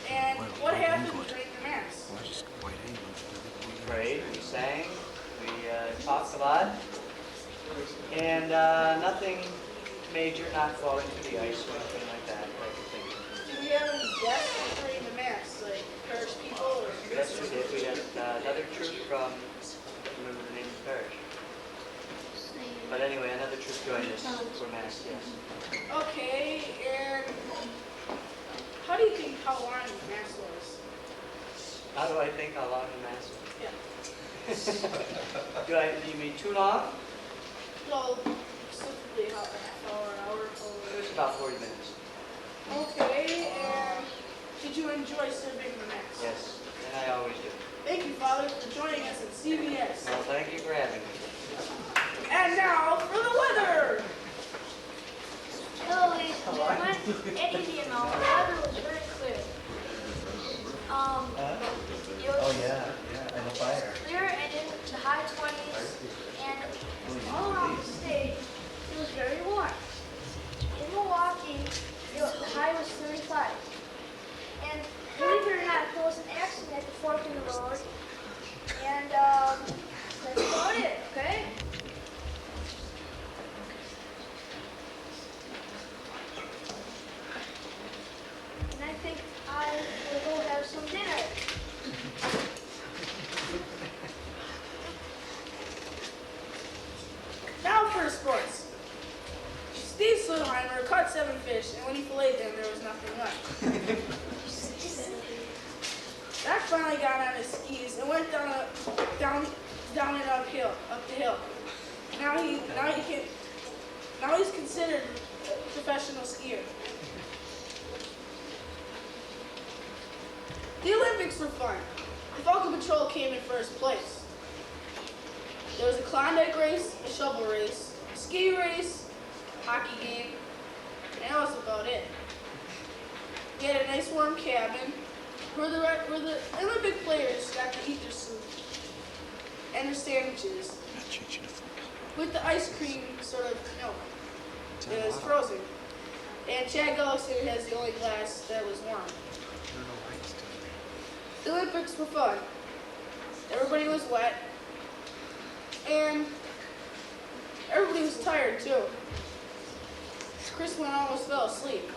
and what happened during the Mass? We prayed, we sang, we talked a lot, and nothing major, not falling to the ice or anything like that type of thing. Did we have any guests during the Mass, like parish people? Or Yes, we did. We had another troop from, I don't remember the name of the parish. But anyway, another troop joined us for Mass, yes. Okay, and how do you think how long the Mass was? How do I think how long the Mass was? Yeah. Do you mean too long? No, specifically how, a half hour, an hour? It was about 40 minutes. Okay, and did you enjoy serving the Mass? Yes, and I always do. Thank you, Father, for joining us at CBS. Well, thank you for having me. And now for the weather! Hello, ladies and gentlemen. In Indian Mountain, the weather was very clear. It was and a fire. clear and in the high 20s, and all around the state, it was very warm. sports. Steve Sludheimer caught 7 fish, and when he filleted them, there was nothing left. Zach finally got on his skis and went down and up the hill. Now he's considered a professional skier. The Olympics were fun. The Falcon Patrol came in first place. There was a Klondike race, a shovel race, a ski race, a hockey game, and that was about it. We had a nice warm cabin where the Olympic players got to eat their soup and their sandwiches with the ice cream sort of milk. It was frozen. And Chad Gullickson has the only glass that was warm. The Olympics were fun. Everybody was wet. And everybody was tired too. Chris almost fell asleep.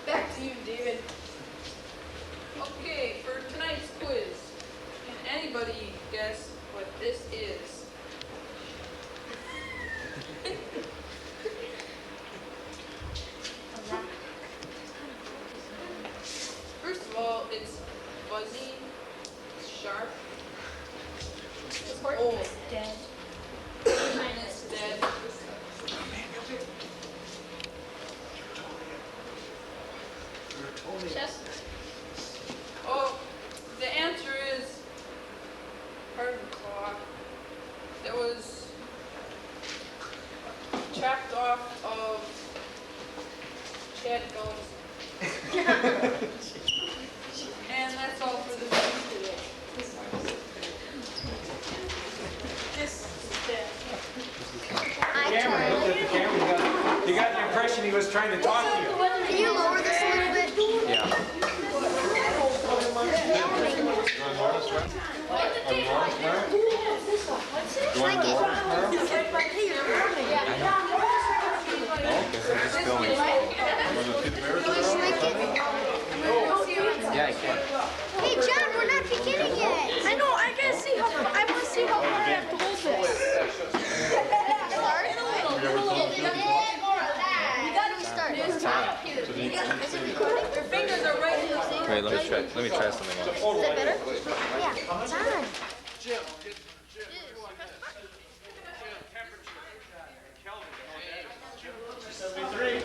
Back to you, David. Okay, for tonight's quiz, can anybody guess what this is? First of all, it's fuzzy, it's sharp, it's old, it's dead, and it's dead. Chestnut. Oh, the answer is pardon claw. That was trapped off of Chad Gullickson. And that's all for the news today. This is dead. Camera, look at the camera. You got the impression he was trying to talk to you. Can you lower this a little bit? Yeah. Yeah, I can. Hey, John, we're not beginning yet. I know. I gotta see how. I want to see how far I have to hold this. Your fingers are right in the same. Wait, let me try something else. Is that better? Yeah. It's on.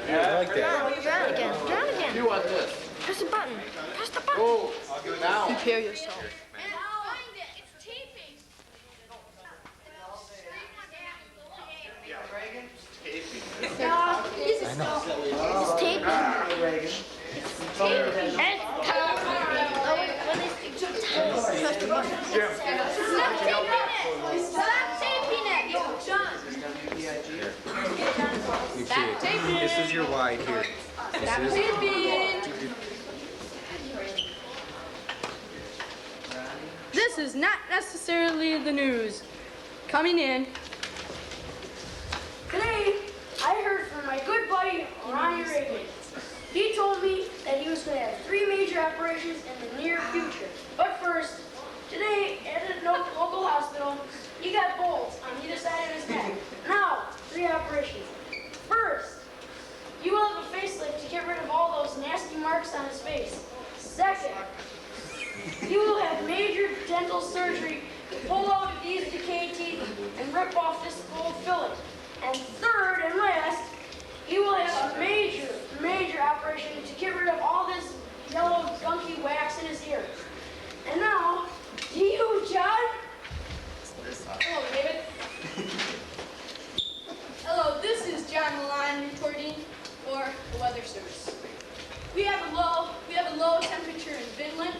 I like that. You're down again. Down again. You want this? Press the button. Press the button. Go. Now. Prepare yourself. I know. It's taping. Press the button. Stop taping it. John. This is your wide here. This is. This is not necessarily the news. Coming in. Today, I heard from my good buddy, Ronnie Reagan. He told me that he was going to have 3 major operations in the near future. But first, today at a local hospital, he got bolts on either side of his neck. Now, 3 operations. First, you will have a facelift to get rid of all those nasty marks on his face. Second, you will have major dental surgery to pull out these decayed teeth and rip off this old filling. And third and last, you will have a major operation to get rid of all this yellow gunky wax in his ear. And now, to you, John. Hello, David. Hello, this is John Milan reporting for the Weather Service. We have a low temperature in Finland.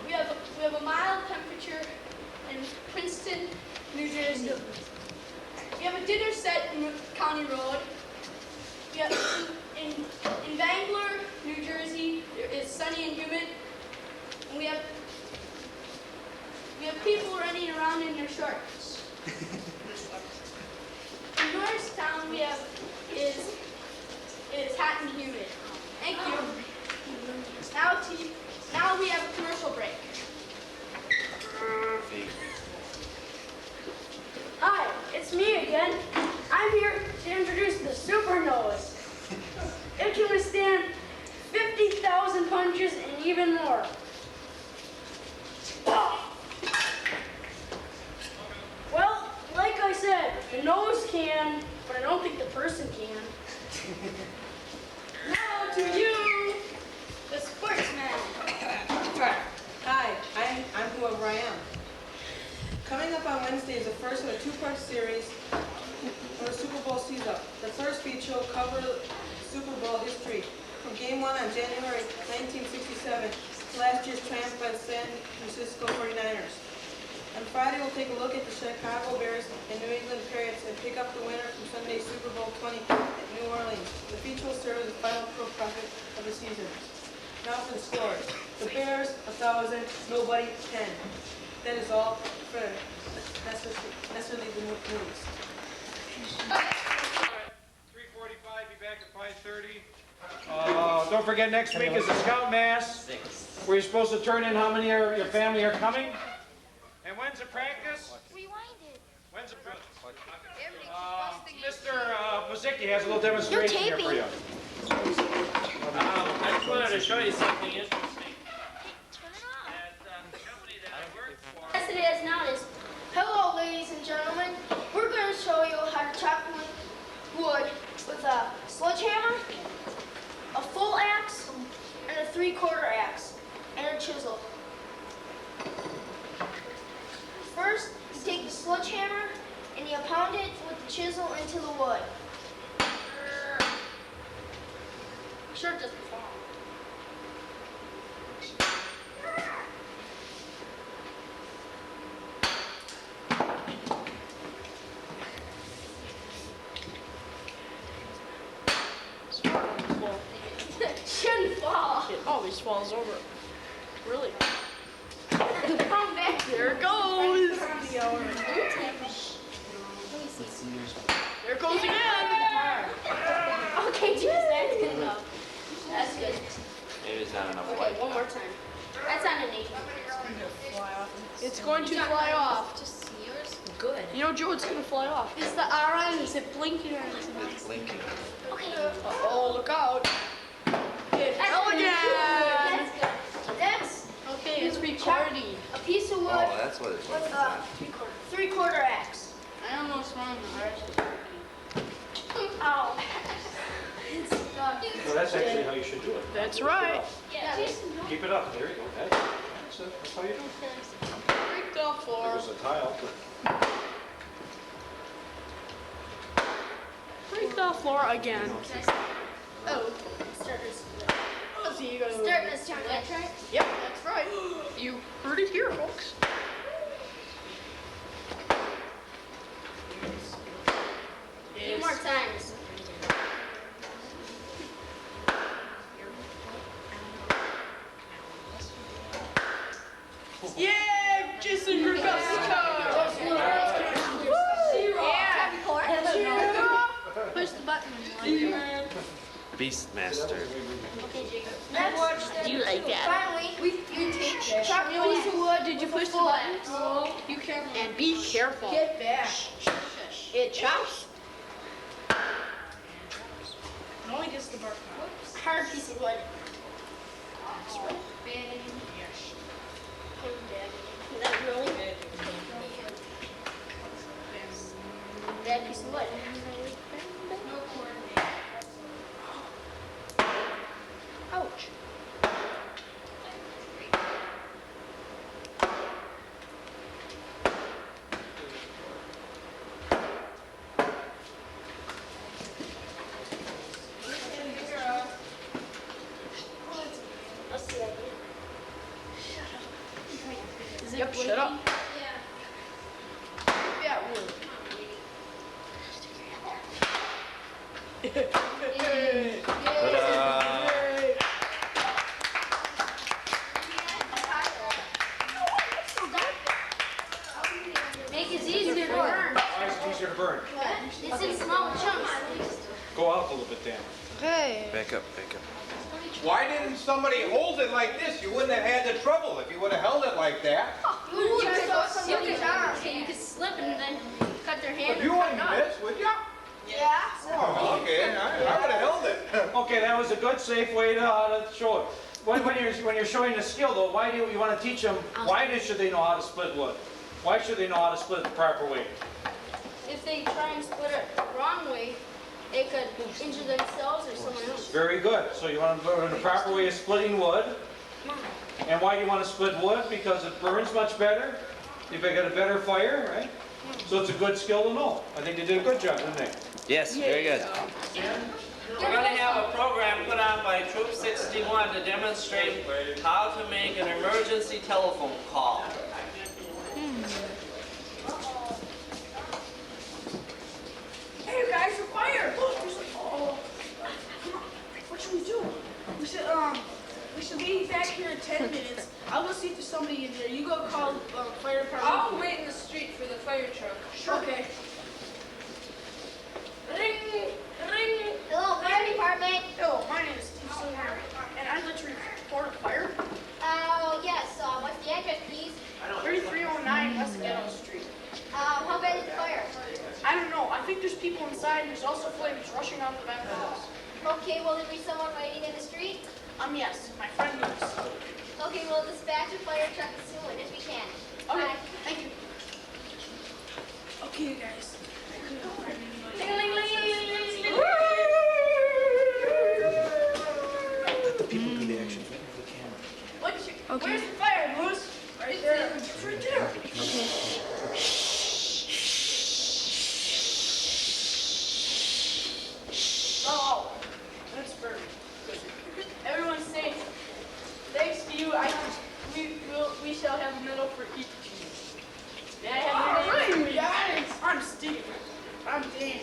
We have a mild temperature in Princeton, New Jersey. We have a dinner set in County Road. We have in Bangor, New Jersey, it's sunny and humid. And we have people running around in their shorts. In Norristown, it's hot and humid. Thank you. Now we have a commercial break. again. I'm here to introduce the Super Nose. It can withstand 50,000 punches and even more. Well, like I said, the nose can, but I don't think the person can. Now to you, the sportsman. Hi, I'm whoever I am. Coming up on Wednesday is the first of a two-part series when the Super Bowl sees up. The first feature will cover Super Bowl history from Game 1 on January 1967 to last year's triumph by the San Francisco 49ers. On Friday, we'll take a look at the Chicago Bears and New England Patriots and pick up the winner from Sunday's Super Bowl 20 at New Orleans. The feature will serve as the final pro profit of the season. Now for the scores. The Bears, 1,000, nobody, 10. That is all for necessarily the movies. 3:45, be back at 5:30. Don't forget, next week is the Scout Mass, where you're supposed to turn in how many of your family are coming. And when's the practice? Rewinded. When's the practice? Mr. Mazicki has a little demonstration here for you. I just wanted to show you something interesting. SDS is. Hello, ladies and gentlemen. We're going to show you how to chop wood with a sledgehammer, a full axe, and a 3/4 axe, and a chisel. First, you take the sledgehammer and you pound it with the chisel into the wood. Make sure it doesn't fall. Shouldn't fall. It always falls over. Really? Come back. There it goes. There it goes again. Okay, geez, that's good enough. That's good. Maybe it's not enough Okay, light. one more time. That's on an 8. It's going to fly off. Just see yours. Good. You know, Joe, it's going to fly off. Is the R on? Is it blinking or is it not? It's blinking. Okay. Uh-oh, look out. It fell again. That's good. That's Okay, it's recording. a piece of wood Oh, that's what it's with a 3/4 axe. I don't know what's wrong with Ow. It's stuck. No, that's actually how you should do it. That's right. Yeah. Keep it up. There you go. That's it. That's how you do it. Break the floor. There's a tile. Break the floor again. Oh. Start this. See, you gotta Start this time. That's right. Yep, that's right. You heard it here, folks. Two more times. Yeah, Jason, you're best. Push the button. Beastmaster. Next, Do you like that? finally, you take chop a piece of wood. Did you push the button? No. You careful. And be careful. Get back. It chops. It only gets the bark. Hard piece of wood. That really? That piece of wood. Ouch. Yep, shut up. Yeah, really. Make it easier to burn. Why is it easier to burn? It's in small chunks. Go out a little bit, Dan. Hey. Back up, back up. Why didn't somebody hold it like this? You wouldn't have had the trouble if you would have held it like that. You could slip and then cut their hand. If you wouldn't miss, Okay, that was a good, safe way to show it. When you're showing a skill, though, why do you want to teach them? Why should they know how to split wood? Why should they know how to split it the proper way? If they try and split it the wrong way, they could injure themselves or someone else. Very good. So you want to learn the proper way of splitting wood. And why do you want to split wood? Because it burns much better. You've got a better fire, right? So it's a good skill to know. I think they did a good job, didn't they? Yes, very good. We're going to have a program put on by Troop 61 to demonstrate how to make an emergency telephone call. Hey, you guys, a fire! Oh, come on. What should we do? We should be back here in 10 minutes. I'll go see if there's somebody in there. You go call fire department. I'll wait in the street for the fire truck. Sure. Okay. Ring, ring. Hello, fire department. Hello, my name is Theophilus, and I'd like to report a fire. Oh, yes. What's the address, please? 3309 West Ghetto Street. How bad is the fire? I don't know. I think there's people inside, and there's also flames rushing out the back of the house. Okay, will there be someone waiting in the street? Yes. My friend is. Okay, we'll dispatch a fire truck as soon as we can. Okay, Bye. thank you. Okay, you guys. Let the people do the action. Where's the fire, Moose? Right there. It's right there. Oh, that's perfect. Everyone's safe. Thanks to you, we shall have a medal for each. May I have your name? Yes. I'm Steve. I'm Dan.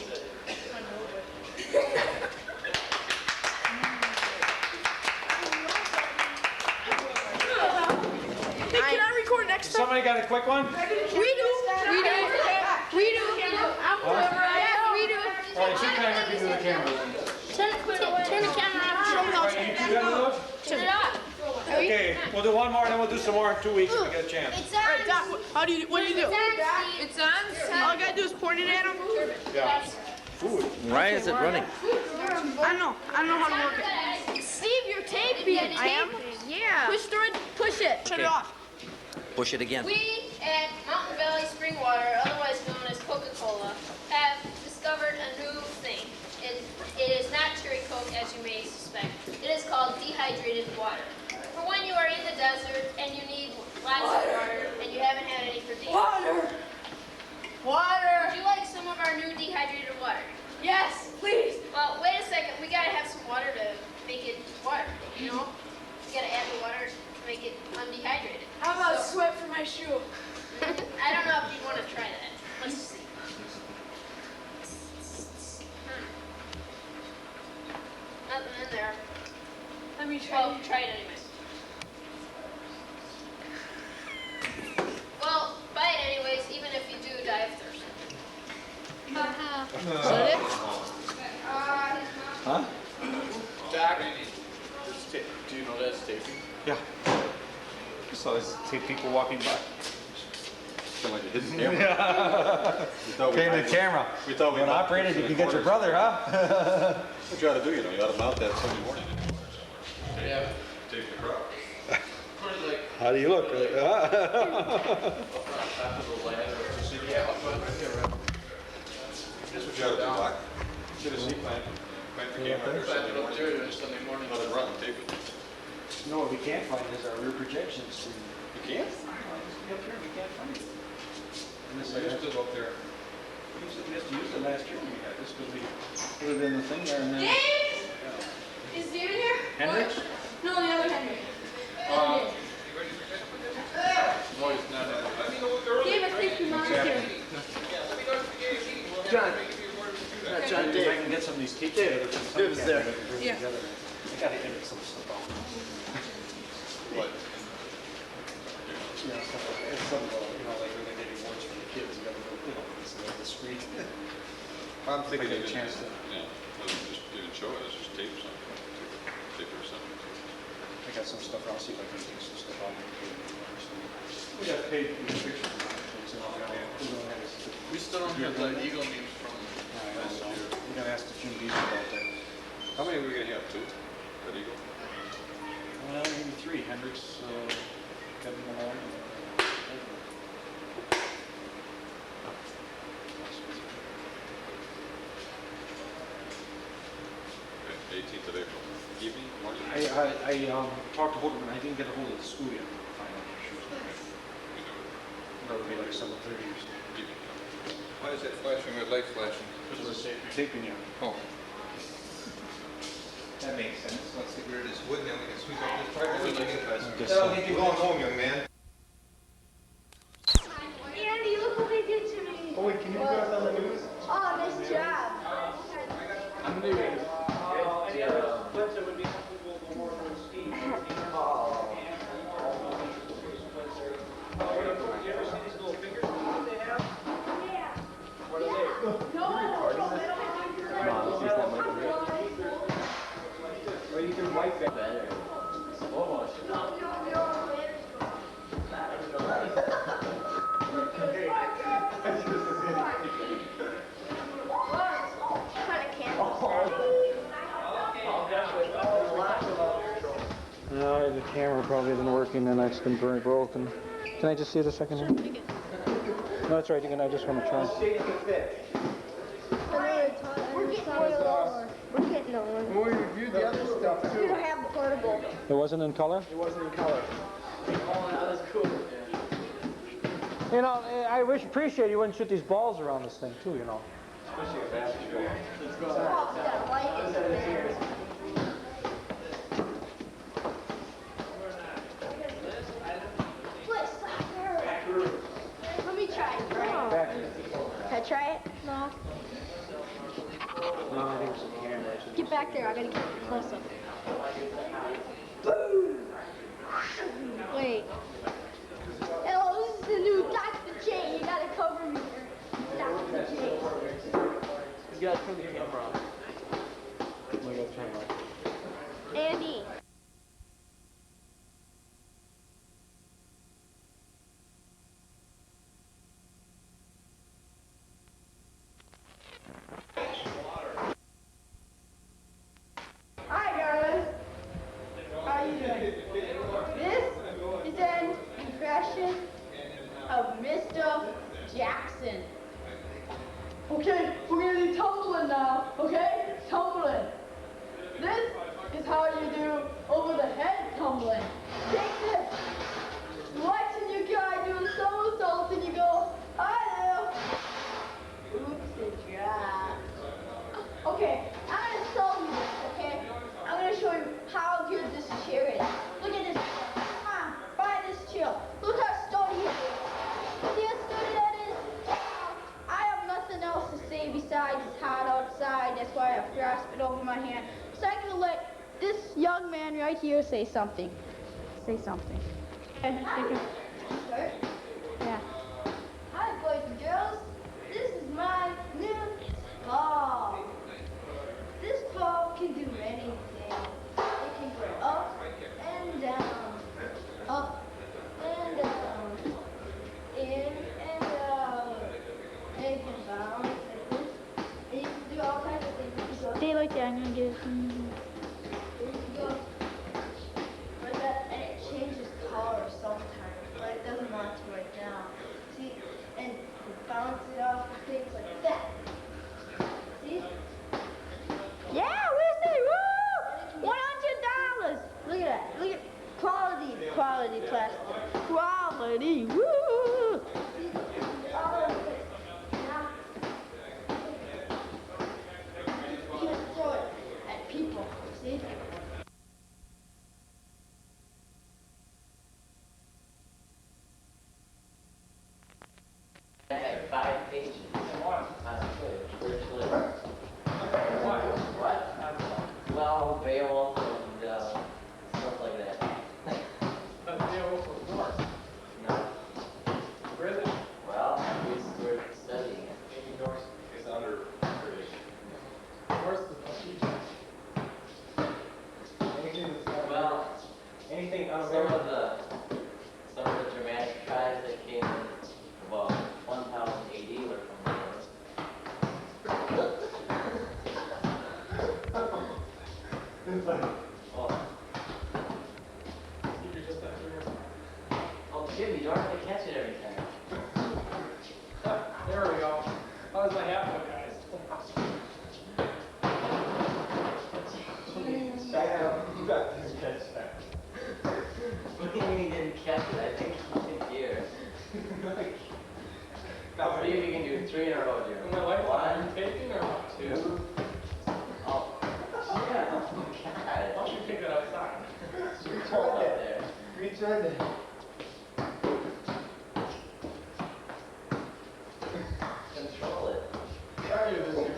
Hey, can I record next time? Somebody got a quick one? We do. I'm whoever I am. We do. All right, you kind of do the camera. Turn the camera off. Show me how All right, you two done with those? Turn it off. Okay, we'll do one more, then we'll do some more in 2 weeks if we get a chance. It's All right, on. Doc, what do you do? It's on. All I gotta do is point it at him. Yeah. Why is it running? I don't know how to work it. Steve, your tape being I am? Yeah. Push through it. Push it. Shut it off. Push it again. We at Mountain Valley Spring Water, otherwise known as Coca-Cola, have discovered a new thing. It is not cherry Coke, as you may suspect. It is called dehydrated water. For when you are in the desert and you need lots of water and you haven't had any for days. Water. Would you like some of our new dehydrated water? Yes, please. Well, wait a second. We gotta have some water to make it water, you know? We gotta add the water to make it undehydrated. How about sweat for my shoe? I don't know if you'd want to try that. Let's see. Nothing in there. Let me try. Well, try it anyways. Well, buy it anyways, even if you do die of thirst. Is that it? Huh? Doc, do you know that's taping? Yeah. So I see people walking by. Sound like a hidden camera. Yeah. Okay, the camera. We thought we When operated, you can get your brother, huh? What you ought to do, you know, you ought to mount that Sunday morning. Yeah. Tape the crowd. How do you look? That's what you ought to do, Doc. Should have seen plant the camera there Sunday morning. Let it run and tape it. No, what we can't find is our rear projections. You can't? Up here, we can't find it. And this I used to go up there. We used to use it last year when we had this because we put it in the thing there and then. Dave? Is David here? Hendricks? No, the other Henry. No, he's not. David, please come on here. John. John, Dave. I can get some of these tapes together. David's there. Yeah. I gotta edit some stuff out. What? You know, stuff like that. Some, you know, like when they did awards for the kids, you gotta go, you know, it's like the screen. I'm thinking Like a they chance to. Yeah, just didn't show it, it's just tape something. Tape or something. I got some stuff, I'll see if I can take some stuff out. We got paid for the pictures. We still don't have the Eagle names from last year. We're gonna ask the Jim Beaver about that. How many are we going to have? 2? That eagle? Maybe 3. Hendricks, Kevin Malone. 18th of April. Evening, morning? I talked to Holderman. I didn't get a hold of the school yet. That would be like 7:30 or something. Why is that flashing red light flashing? Because we're taping you. Oh. That makes sense. Let's get rid of this wood, then we can sweep up this part. That'll get you going home, young man. Andy, look what they did to me. Oh, wait, can you put us on the news? Oh, nice job. I'm leaving. Clinton would be comfortable for more than Steve. You ever see these little finger spoons they have? Yeah. What are they? No, they don't have Or you can wipe it better. Almost. No, the camera probably isn't working and it's been very broken. Can I just see it a second here? No, that's right. You can. I just want to try. We're getting on. Well, we reviewed the other stuff, We too. don't have the portable. It wasn't in color? It wasn't in color. Oh, that was cool. You know, I appreciate you wouldn't shoot these balls around this thing too. You know. Especially a basketball. Let's go. Let me try it. Can I try it? No. No, I think it's a camera. Get back there. I gotta get close up. Wait. Hello, this is the new Dr. J. You gotta cover me. Dr. J. You gotta turn the camera on. Andy. Hi guys. How are you doing? This is an impression of Mr. Jackson. Okay, we're gonna do tumbling now. Okay? Tumbling. This is how you do over the head tumbling. Take this. Watching your guy doing somersaults and you go, hi there. Oops, it dropped. Okay, I'm gonna show you this, okay? I'm gonna show you how good this chair is. Look at this. Come on, buy this chair. Look how sturdy it is. See how sturdy that is? I have nothing else to say besides it's hot outside. That's why I've grasped it over my hand. So I'm gonna let this young man right here say something. Say something. Yeah. Hi, boys and girls. This is my new ball. This ball can do anything. It can go up and down, up and down, in and out. It can bounce like this. It can do all kinds of things. Stay like that. I'm gonna get it. There you go. Like that, and it changes color sometimes, but it doesn't want to right now. See, and you bounce it off and things like that. See? Yeah, where's it? Woo! $100. Look at that. Look at quality plastic. Quality. Woo! See? All of it. Now, you can throw it at people. See? I had 5 pages on Twitch. What? Well, Beowulf and stuff like that. But Beowulf was Norse. No. British? Well, we're studying it. Norse is under British. Norse is well, anything some of the dramatic tribes that came in about 1000 AD were from the North. I'll see if you can do 3 in a row, Jeremy. My wife, are you taping or what? 2. Oh. Yeah, oh my God. Why don't you take that outside? It's cold up there. Returned it. Control it. Sorry, this